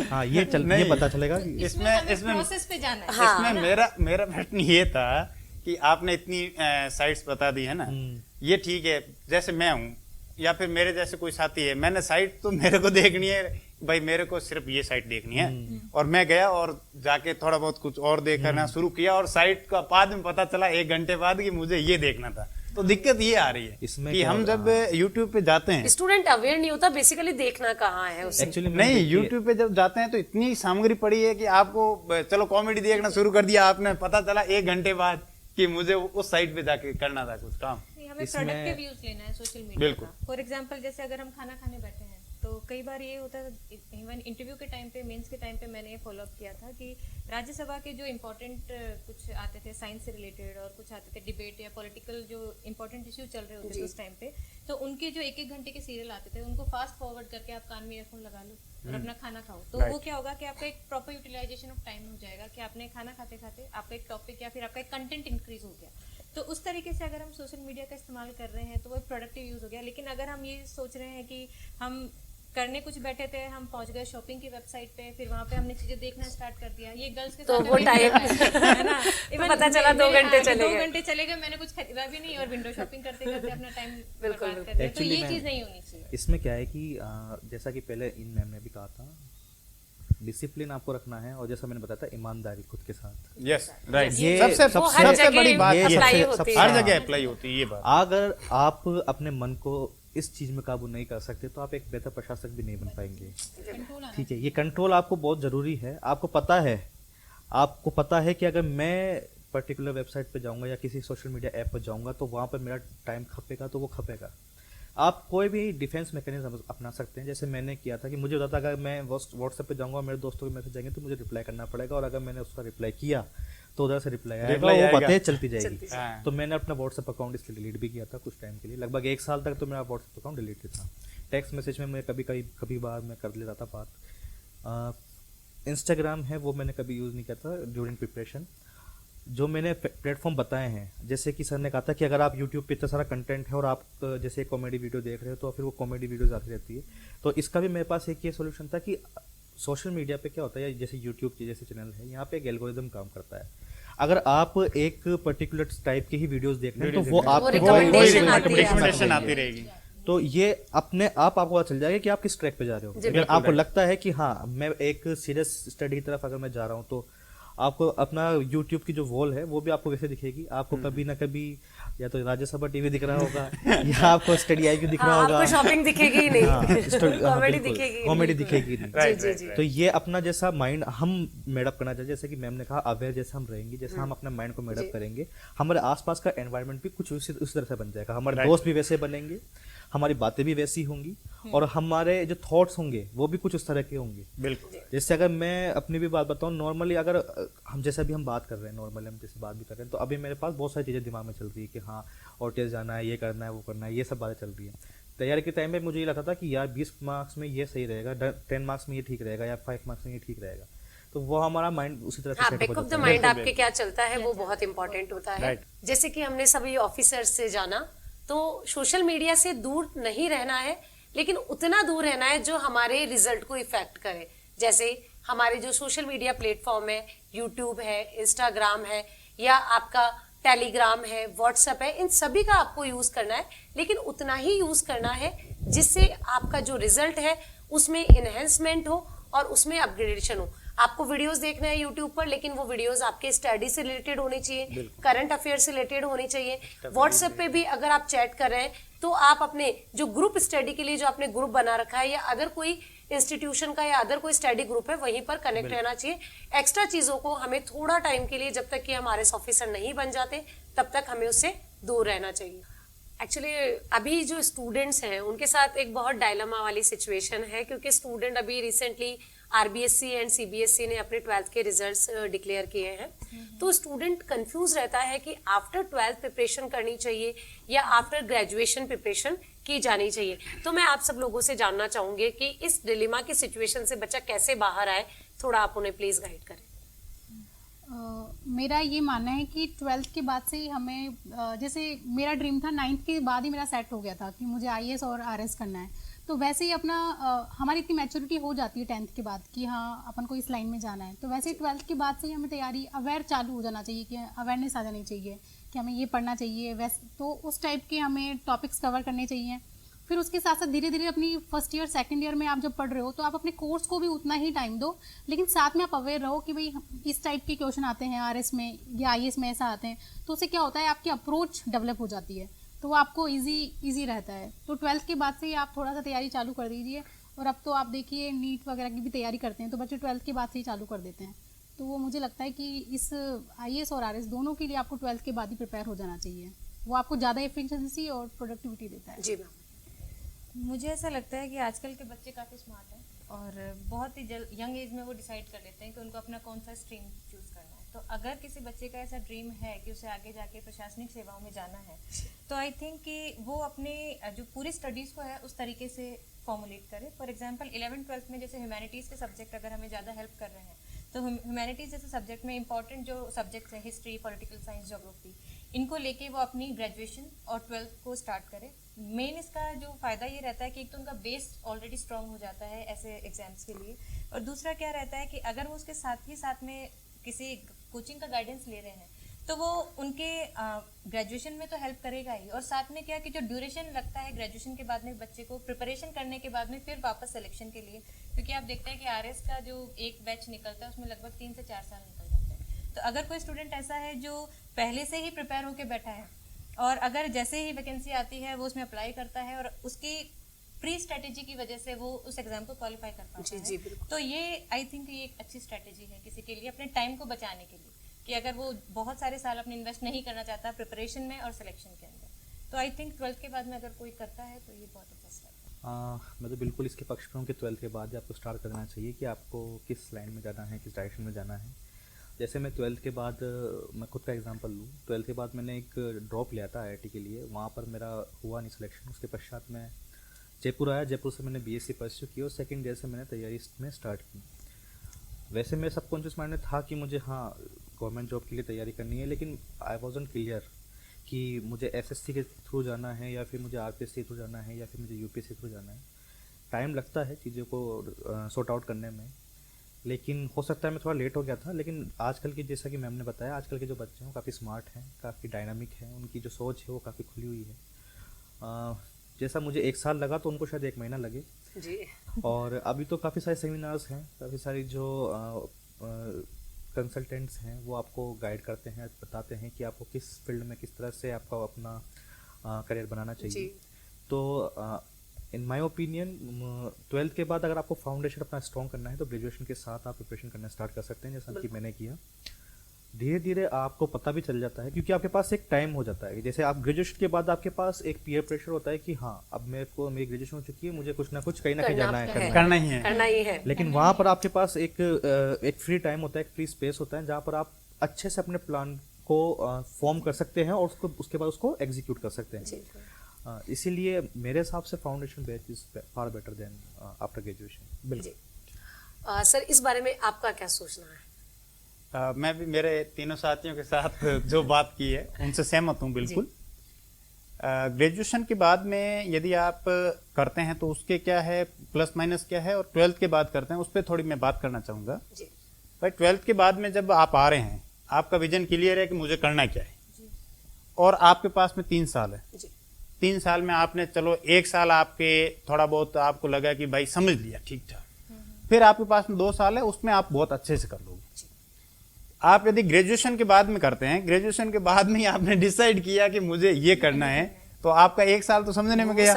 हाँ, ये पता चलेगा कि इसमें प्रोसेस पे जाना है। हाँ, इसमें मेरा प्रश्न ये था कि आपने इतनी साइट्स बता दी है ना, ये ठीक है। जैसे मैं हूँ या फिर मेरे जैसे कोई साथी है, मैंने साइट तो मेरे को देखनी है भाई, मेरे को सिर्फ ये साइट देखनी है, और मैं गया और जाके थोड़ा बहुत कुछ और देखना शुरू किया, और साइट का बाद में पता चला 1 घंटे बाद कि मुझे ये देखना था। तो दिक्कत ये आ रही है इसमें कि हम जब यूट्यूब पे जाते हैं, स्टूडेंट अवेयर नहीं होता बेसिकली देखना कहाँ है उसे। एक्चुअली नहीं, यूट्यूब पे जब जाते हैं तो इतनी सामग्री पड़ी है कि आपको चलो कॉमेडी देखना शुरू कर दिया आपने, पता चला 1 घंटे बाद कि मुझे उस साइट पे जाके करना था कुछ काम? नहीं, हमें इसमें- प्रोडक्टिव यूज लेना है सोशल मीडिया बिल्कुल। का। फॉर एग्जांपल जैसे अगर हम खाना खाने बैठे हैं तो कई बार ये होता है, इवन इंटरव्यू के टाइम पे, मेंस के टाइम पे मैंने फॉलो अप किया था कि राज्यसभा के जो इम्पोर्टेंट कुछ आते थे साइंस से रिलेटेड और कुछ आते थे डिबेट या पॉलिटिकल जो इम्पोर्टेंट इश्यू चल रहे होते थे उस टाइम पे, तो उनके जो 1-1 घंटे के सीरियल आते थे उनको फास्ट फॉरवर्ड करके आप कान में ईयरफोन लगा लो और अपना खाना खाओ, तो वो क्या होगा कि आपका एक प्रॉपर यूटिलाइजेशन ऑफ टाइम हो जाएगा कि आपने खाना खाते खाते आपका एक टॉपिक या फिर आपका एक कंटेंट इंक्रीज हो गया। तो उस तरीके से अगर हम सोशल मीडिया का इस्तेमाल कर रहे हैं तो वो एक प्रोडक्टिव यूज हो गया। लेकिन अगर हम ये सोच रहे हैं कि हम करने कुछ बैठे थे, हम पहुंच गए शॉपिंग की वेबसाइट पे, फिर वहां पे हमने चीजें देखना स्टार्ट कर दिया, ये गर्ल्स के तो साथ वो अभी टाइम है ना, तो पता चला 2 घंटे चले 2 गए। घंटे चले गए, मैंने कुछ खरीदा भी नहीं और विंडो शॉपिंग करते करते अपना टाइम बिल्कुल, बर्बाद कर दिया। तो Actually ये मैं- चीज नहीं होनी चाहिए। इसमें क्या है कि जैसा कि पहले इन मैम ने भी कहा था, डिसिप्लिन आपको रखना है और जैसा मैंने बताया था ईमानदारी खुद के साथ। यस राइट, ये सबसे वो हर सबसे जगह बड़ी बात ये ये apply है, होती हर है। जगह अप्लाई होती है ये बात। अगर आप अपने मन को इस चीज में काबू नहीं कर सकते तो आप एक बेहतर प्रशासक भी नहीं बन पाएंगे। कंट्रोल आना ठीक है, ये कंट्रोल आपको बहुत ज़रूरी है। आपको पता है कि अगर मैं पर्टिकुलर वेबसाइट पे जाऊंगा या किसी सोशल मीडिया ऐप पर जाऊंगा तो वहाँ पर मेरा टाइम खपेगा, तो वो खपेगा। आप कोई भी डिफेंस मैकेनिज्म अपना सकते हैं, जैसे मैंने किया था कि मुझे पता था अगर मैं व्हाट्सएप पे जाऊंगा और मेरे दोस्तों के मैसेज आएंगे तो मुझे रिप्लाई करना पड़ेगा, और अगर मैंने उसका रिप्लाई किया तो उधर से रिप्लाई आएगा, Reply वो आएगा। बातें चलती जाएगी। हाँ। तो मैंने अपना व्हाट्सएप अकाउंट इसलिए डिलीट भी किया था कुछ टाइम के लिए, लगभग 1 साल तक तो मेरा व्हाट्सएप अकाउंट डिलीट था। टेक्स्ट मैसेज में मैं कभी बार मैं कर लेता था बात। इंस्टाग्राम है वो मैंने कभी यूज़ नहीं किया था ड्यूरिंग प्रिपरेशन। जो मैंने प्लेटफॉर्म बताए हैं, जैसे कि सर ने कहा था कि अगर आप यूट्यूब पे इतना सारा कंटेंट है और आप जैसे कॉमेडी वीडियो देख रहे हो तो फिर वो कॉमेडी वीडियोज आती रहती है, तो इसका भी मेरे पास एक ये सोल्यूशन था कि सोशल मीडिया पे क्या होता है, जैसे यूट्यूब के जैसे चैनल है, यहाँ पे एक एल्गोरिदम काम करता है। अगर आप एक पर्टिकुलर टाइप की ही वीडियोस देख रहे हैं तो वो आपको recommendation आती है। रिकमेंडेशन आती रहेगी। तो ये अपने आप आपको पता चल जाएगा कि आप किस ट्रैक पे जा रहे हो। अगर आपको लगता है कि हाँ मैं एक सीरियस स्टडी की तरफ अगर मैं जा रहा हूँ तो आपको अपना यूट्यूब की जो वॉल है वो भी आपको कैसे दिखेगी, आपको कभी ना कभी या तो राज्यसभा टीवी दिख रहा होगा या आपको स्टडी आई दिख रहा हाँ, होगा, आपको शॉपिंग दिखेगी ही नहीं, कॉमेडी दिखेगी ही कॉमेडी नहीं। दिखेगी नहीं। जी जी जी। तो ये अपना जैसा माइंड हम मेडअप करना चाहिए, जैसे कि मैम ने कहा अवेयर जैसे हम रहेंगे, जैसे हम अपने माइंड को मेडअप करेंगे, हमारे आसपास का एनवायरनमेंट भी कुछ उसी तरह से बन जाएगा, हमारे दोस्त भी वैसे बनेंगे, हमारी बातें भी वैसी होंगी और हमारे जो थॉट्स होंगे वो भी कुछ उस तरह के होंगे। बिल्कुल। जैसे अगर मैं अपनी भी बात बताऊं, नॉर्मली अगर हम जैसे अभी हम बात कर रहे हैं, नॉर्मली हम जैसे बात भी कर रहे हैं, तो अभी मेरे पास बहुत सारी चीज़ें दिमाग में चल रही है कि हाँ ऑटिस जाना है, ये करना है, वो करना है, ये सब बातें चल रही है। तैयारी के टाइम में मुझे ये लगता था कि यार 20 मार्क्स में ये सही रहेगा, 10 मार्क्स में ये ठीक रहेगा या 5 मार्क्स में ये ठीक रहेगा, तो वो हमारा माइंड उसी तरह से हाँ, सेट बैक हो ऑफ द जाता है। माइंड आपके क्या चलता है वो बहुत इंपॉर्टेंट होता है। Right. जैसे कि हमने सभी ऑफिसर्स से जाना, तो सोशल मीडिया से दूर नहीं रहना है, लेकिन उतना दूर रहना है जो हमारे रिजल्ट को इफेक्ट करे। जैसे हमारे जो सोशल मीडिया प्लेटफॉर्म है, यूट्यूब है, इंस्टाग्राम है, या आपका टेलीग्राम है, व्हाट्सएप है, इन सभी का आपको यूज करना है, लेकिन उतना ही यूज करना है जिससे आपका जो रिजल्ट है उसमें इनहेंसमेंट हो और उसमें अपग्रेडेशन हो। आपको वीडियोस देखना है यूट्यूब पर, लेकिन वो वीडियोस आपके स्टडी से रिलेटेड होनी चाहिए, करंट अफेयर से रिलेटेड होनी चाहिए। व्हाट्सएप पे भी अगर आप चैट कर रहे हैं तो आप अपने जो ग्रुप स्टडी के लिए जो आपने ग्रुप बना रखा है या अदर कोई इंस्टीट्यूशन का या अदर कोई स्टडी ग्रुप है वहीं पर कनेक्ट रहना चाहिए। एक्स्ट्रा चीजों को हमें थोड़ा टाइम के लिए, जब तक कि हमारे ऑफिसर नहीं बन जाते तब तक हमें उससे दूर रहना चाहिए। एक्चुअली अभी जो स्टूडेंट्स हैं उनके साथ एक बहुत डायलमा वाली सिचुएशन है, क्योंकि स्टूडेंट अभी रिसेंटली आरबीएससी एंड सीबीएसई ने अपने 12th के रिजल्ट्स डिक्लेयर किए हैं, तो स्टूडेंट कंफ्यूज रहता है कि आफ्टर 12th प्रिपरेशन करनी चाहिए या आफ्टर ग्रेजुएशन प्रिपरेशन की जानी चाहिए। तो मैं आप सब लोगों से जानना चाहूंगी कि इस डिलेमा की सिचुएशन से बच्चा कैसे बाहर आए, थोड़ा आप उन्हें प्लीज गाइड करें। मेरा ये मानना है कि 12th के बाद से ही हमें जैसे मेरा ड्रीम था 9th के बाद ही मेरा सेट हो गया था कि मुझे आईएएस और आरएस करना है, तो वैसे ही अपना हमारी इतनी मैच्योरिटी हो जाती है 10th के बाद कि हाँ अपन को इस लाइन में जाना है, तो वैसे ही 12th के बाद से ही हमें तैयारी अवेयर चालू हो जाना चाहिए कि अवेयरनेस आ जानी चाहिए कि हमें ये पढ़ना चाहिए, वैसे तो उस टाइप के हमें टॉपिक्स कवर करने चाहिए। फिर उसके साथ साथ धीरे धीरे अपनी फर्स्ट ईयर सेकंड ईयर में आप जब पढ़ रहे हो तो आप अपने कोर्स को भी उतना ही टाइम दो, लेकिन साथ में आप अवेयर रहो कि भाई इस टाइप के क्वेश्चन आते हैं आरएस में या आईएएस में, ऐसा आते हैं, तो उससे क्या होता है आपकी अप्रोच डेवलप हो जाती है, तो वो आपको इजी रहता है। तो 12th के बाद से ही आप थोड़ा सा तैयारी चालू कर दीजिए, और अब तो आप देखिए नीट वगैरह की भी तैयारी करते हैं तो बच्चे 12th के बाद से ही चालू कर देते हैं, तो वो मुझे लगता है कि इस IAS और RS दोनों के लिए आपको 12th के बाद ही प्रिपेयर हो जाना चाहिए। वो आपको ज़्यादा एफिशिएंसी और प्रोडक्टिविटी देता है। जी मैम। मुझे ऐसा लगता है कि आजकल के बच्चे काफ़ी स्मार्ट हैं और बहुत ही यंग एज में वो डिसाइड कर लेते हैं कि उनको अपना कौन सा स्ट्रीम चूज़ करना है। तो अगर किसी बच्चे का ऐसा ड्रीम है कि उसे आगे जाके प्रशासनिक सेवाओं में जाना है, तो आई थिंक कि वो अपने जो पूरी स्टडीज़ को है उस तरीके से फॉर्मुलेट करे। फॉर एग्जांपल 11th-12th में जैसे ह्यूमैनिटीज़ के सब्जेक्ट अगर हमें ज़्यादा हेल्प कर रहे हैं, तो ह्यूमैनिटीज़ जैसे सब्जेक्ट में इंपॉर्टेंट जो सब्जेक्ट्स हैं, हिस्ट्री, पॉलिटिकल साइंस, ज्योग्राफी, इनको लेके वो अपनी ग्रेजुएशन और 12th को स्टार्ट करे। मेन इसका जो फ़ायदा ये रहता है कि एक तो उनका बेस ऑलरेडी स्ट्रांग हो जाता है ऐसे एग्जाम्स के लिए, और दूसरा क्या रहता है कि अगर वो उसके साथ में किसी कोचिंग का गाइडेंस ले रहे हैं तो वो उनके ग्रेजुएशन में तो हेल्प करेगा ही, और साथ में क्या कि जो ड्यूरेशन लगता है ग्रेजुएशन के बाद में बच्चे को प्रिपरेशन करने के बाद में फिर वापस सिलेक्शन के लिए, क्योंकि आप देखते हैं कि RS का जो एक बैच निकलता है उसमें लगभग 3 से 4 साल निकल जाते हैं। तो अगर कोई स्टूडेंट ऐसा है जो पहले से ही प्रिपेयर होकर बैठा है और अगर जैसे ही वैकेंसी आती है वो उसमें अप्लाई करता है और उसकी प्री स्ट्रेटेजी की वजह से वो उस एग्जाम को क्वालिफाई कर पाता जी, है, तो ये आई थिंक ये एक अच्छी स्ट्रेटेजी है किसी के लिए अपने टाइम को बचाने के लिए, कि अगर वो बहुत सारे साल अपने इन्वेस्ट नहीं करना चाहता प्रिपरेशन में और सिलेक्शन के अंदर, तो आई थिंक 12th के बाद में अगर कोई करता है तो ये बहुत अच्छा स्टेप है। मैं तो बिल्कुल इसके पक्ष में हूँ कि 12th के बाद ही आपको स्टार्ट करना चाहिए कि आपको किस लाइन में जाना है, किस डायरेक्शन में जाना है। जैसे मैं 12th के बाद, मैं खुद का एग्जांपल लूँ, 12th के बाद मैंने एक ड्रॉप लिया था IIT के लिए, वहाँ पर मेरा हुआ नहीं सिलेक्शन। उसके पश्चात मैं जयपुर आया, जयपुर से मैंने BSc परस्यू की और सेकेंड ईयर से मैंने तैयारी में स्टार्ट की। वैसे मेरे सबकॉन्शियस माइंड में था कि मुझे गवर्नमेंट जॉब के लिए तैयारी करनी है, लेकिन आई वॉजंट क्लियर कि मुझे SSC के थ्रू जाना है या फिर मुझे RPSC के थ्रू जाना है या फिर मुझे UPSC के थ्रू जाना है। टाइम लगता है चीज़ों को सॉर्ट आउट करने में, लेकिन हो सकता है मैं थोड़ा लेट हो गया था। लेकिन आजकल की, जैसा कि मैम ने बताया, आजकल के जो बच्चे हैं वो काफ़ी स्मार्ट हैं, काफ़ी डायनामिक हैं, उनकी जो सोच है वो काफ़ी खुली हुई है। जैसा मुझे 1 साल लगा तो उनको शायद 1 महीना लगे जी। और अभी तो काफ़ी सारे सेमिनार्स हैं, काफ़ी सारी जो कंसल्टेंट्स हैं वो आपको गाइड करते हैं, बताते हैं कि आपको किस फील्ड में किस तरह से आपका अपना करियर बनाना चाहिए। तो इन माय ओपिनियन 12th के बाद अगर आपको फाउंडेशन अपना स्ट्रॉन्ग करना है तो ग्रेजुएशन के साथ आप प्रिपरेशन करना स्टार्ट कर सकते हैं, जैसा कि मैंने किया। धीरे धीरे आपको पता भी चल जाता है, क्योंकि आपके पास एक टाइम हो जाता है। जैसे आप ग्रेजुएशन के बाद आपके पास एक पीयर प्रेशर होता है कि हाँ, अब मेरी ग्रेजुएशन हो चुकी है, मुझे कुछ ना कुछ कहीं ना कहीं जाना है, करना ही है। लेकिन वहाँ पर आपके पास एक फ्री टाइम होता है, एक फ्री स्पेस होता है, जहाँ पर आप अच्छे से अपने प्लान को फॉर्म कर सकते हैं और उसके बाद उसको एग्जीक्यूट कर सकते हैं। इसीलिए मेरे हिसाब से foundation batch is far better than after graduation. बिल्कुल। सर, इस बारे में आपका क्या सोचना है? मैं भी मेरे तीनों साथियों के साथ जो बात की है उनसे सहमत हूँ बिल्कुल। ग्रेजुएशन के बाद में यदि आप करते हैं तो उसके क्या है प्लस माइनस क्या है, और 12th के बाद करते हैं उस पर थोड़ी मैं बात करना चाहूँगा। भाई 12th के बाद में जब आप आ रहे हैं, आपका विजन क्लियर है कि मुझे करना क्या है, और आपके पास में 3 साल है। 3 साल में आपने, चलो 1 साल आपके थोड़ा बहुत आपको लगा कि भाई समझ लिया ठीक ठाक, फिर आपके पास में 2 साल है, उसमें आप बहुत अच्छे से कर लोगे। आप यदि ग्रेजुएशन के बाद में करते हैं, ग्रेजुएशन के बाद में ही आपने डिसाइड किया कि मुझे ये करना है, तो आपका 1 साल तो समझने में गया,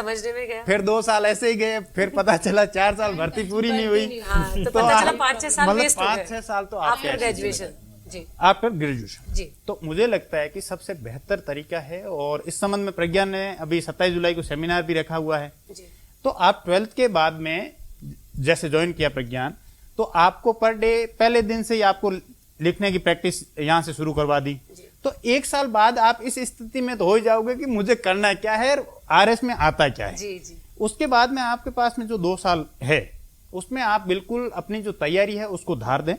फिर 2 साल ऐसे ही गए, फिर पता चला 4 साल भर्ती पूरी नहीं हुई, तो पता चला 5-6 साल वेस्ट हो गए। 5-6 साल तो आफ्टर ग्रेजुएशन। जी, आफ्टर ग्रेजुएशन। जी, तो मुझे लगता है कि सबसे बेहतर तरीका है, और इस संबंध में प्रज्ञा ने अभी 27 जुलाई को सेमिनार भी रखा हुआ है। तो आप 12th के बाद में जैसे ज्वाइन किया प्रज्ञान, तो आपको पर डे पहले दिन से ही आपको लिखने की प्रैक्टिस यहाँ से शुरू करवा दी, तो 1 साल बाद आप इस स्थिति में तो हो ही जाओगे कि मुझे करना क्या है, RS में आता क्या है। जी, जी। उसके बाद में आपके पास में जो 2 साल है उसमें आप बिल्कुल अपनी जो तैयारी है उसको धार दें,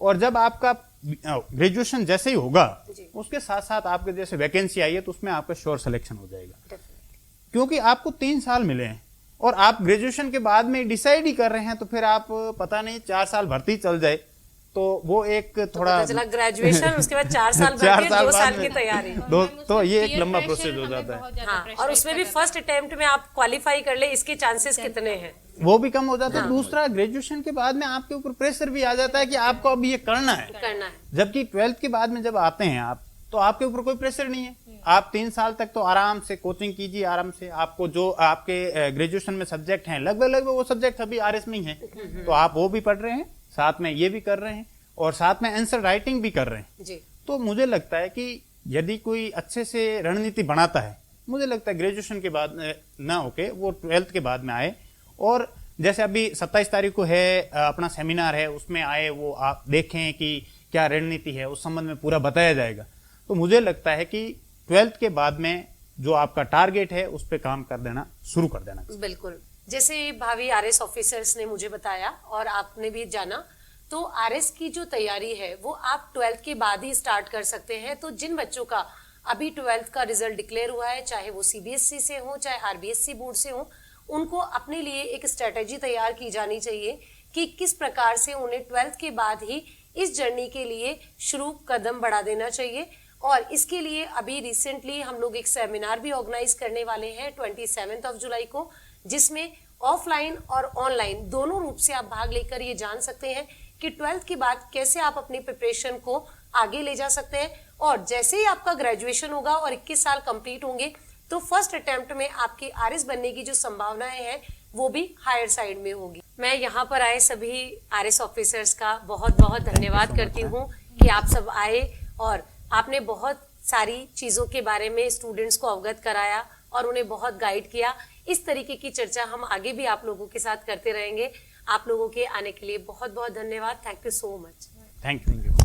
और जब आपका ग्रेजुएशन जैसे ही होगा उसके साथ साथ आपके जैसे वैकेंसी आई है तो उसमें आपका श्योर सिलेक्शन हो जाएगा, क्योंकि आपको 3 साल मिले हैं और आप ग्रेजुएशन के बाद में डिसाइड ही कर रहे हैं, तो फिर आप पता नहीं 4 साल भर्ती चल जाए तो वो एक थोड़ा ग्रेजुएशन उसके बाद 4 साल भर्ती, 2 साल की तैयारी, तो ये एक लंबा प्रोसेस हो जाता है। हाँ, और उसमें भी फर्स्ट अटेम्प्ट में आप क्वालिफाई कर ले, इसके चांसेस कितने हैं वो भी कम हो जाता है। दूसरा, ग्रेजुएशन के बाद में आपके ऊपर प्रेशर भी आ जाता है कि आपको अब ये करना है, जबकि 12th के बाद में जब आते हैं आप, तो आपके ऊपर कोई प्रेशर नहीं है। आप 3 साल तक तो आराम से कोचिंग कीजिए, आराम से आपको जो आपके ग्रेजुएशन में सब्जेक्ट हैं लगभग वो सब्जेक्ट अभी RS में ही है, तो आप वो भी पढ़ रहे हैं, साथ में ये भी कर रहे हैं, और साथ में आंसर राइटिंग भी कर रहे हैं, जी तो मुझे लगता है कि यदि कोई अच्छे से रणनीति बनाता है, मुझे लगता है ग्रेजुएशन के बाद ना होके वो 12th के बाद में आए। और जैसे अभी 27 तारीख को है अपना सेमिनार है, उसमें आए, वो आप देखें कि क्या रणनीति है, उस संबंध में पूरा बताया जाएगा। तो मुझे लगता है कि 12th के बाद में जो आपका टारगेट है उस पर काम कर देना शुरू कर देना। बिल्कुल, जैसे भावी आरएस ऑफिसर्स ने मुझे बताया और आपने भी जाना, तो आरएस की जो तैयारी है वो आप 12th के बाद ही स्टार्ट कर सकते हैं। तो जिन बच्चों का अभी 12th का रिजल्ट डिक्लेयर हुआ है, चाहे वो सीबीएसई से हो चाहे आरबीएसई बोर्ड से हो, उनको अपने लिए एक स्ट्रेटेजी तैयार की जानी चाहिए कि किस प्रकार से उन्हें 12th के बाद ही इस जर्नी के लिए शुरू कदम बढ़ा देना चाहिए। और इसके लिए अभी रिसेंटली हम लोग एक सेमिनार भी ऑर्गेनाइज करने वाले हैं 27 जुलाई को, जिसमें ऑफलाइन और ऑनलाइन दोनों रूप से आप भाग लेकर ये जान सकते हैं कि 12th के बाद कैसे आप अपनी प्रिपरेशन को आगे ले जा सकते हैं। और जैसे ही आपका ग्रेजुएशन होगा और 21 साल कंप्लीट होंगे, तो फर्स्ट अटेम्प्ट में आपके आरएस बनने की जो संभावनाएं हैं वो भी हायर साइड में होगी। मैं यहाँ पर आए सभी आरएस ऑफिसर्स का बहुत बहुत धन्यवाद करती हूँ कि आप सब आए और आपने बहुत सारी चीज़ों के बारे में स्टूडेंट्स को अवगत कराया और उन्हें बहुत गाइड किया। इस तरीके की चर्चा हम आगे भी आप लोगों के साथ करते रहेंगे। आप लोगों के आने के लिए बहुत बहुत धन्यवाद। Thank you so much. Thank you.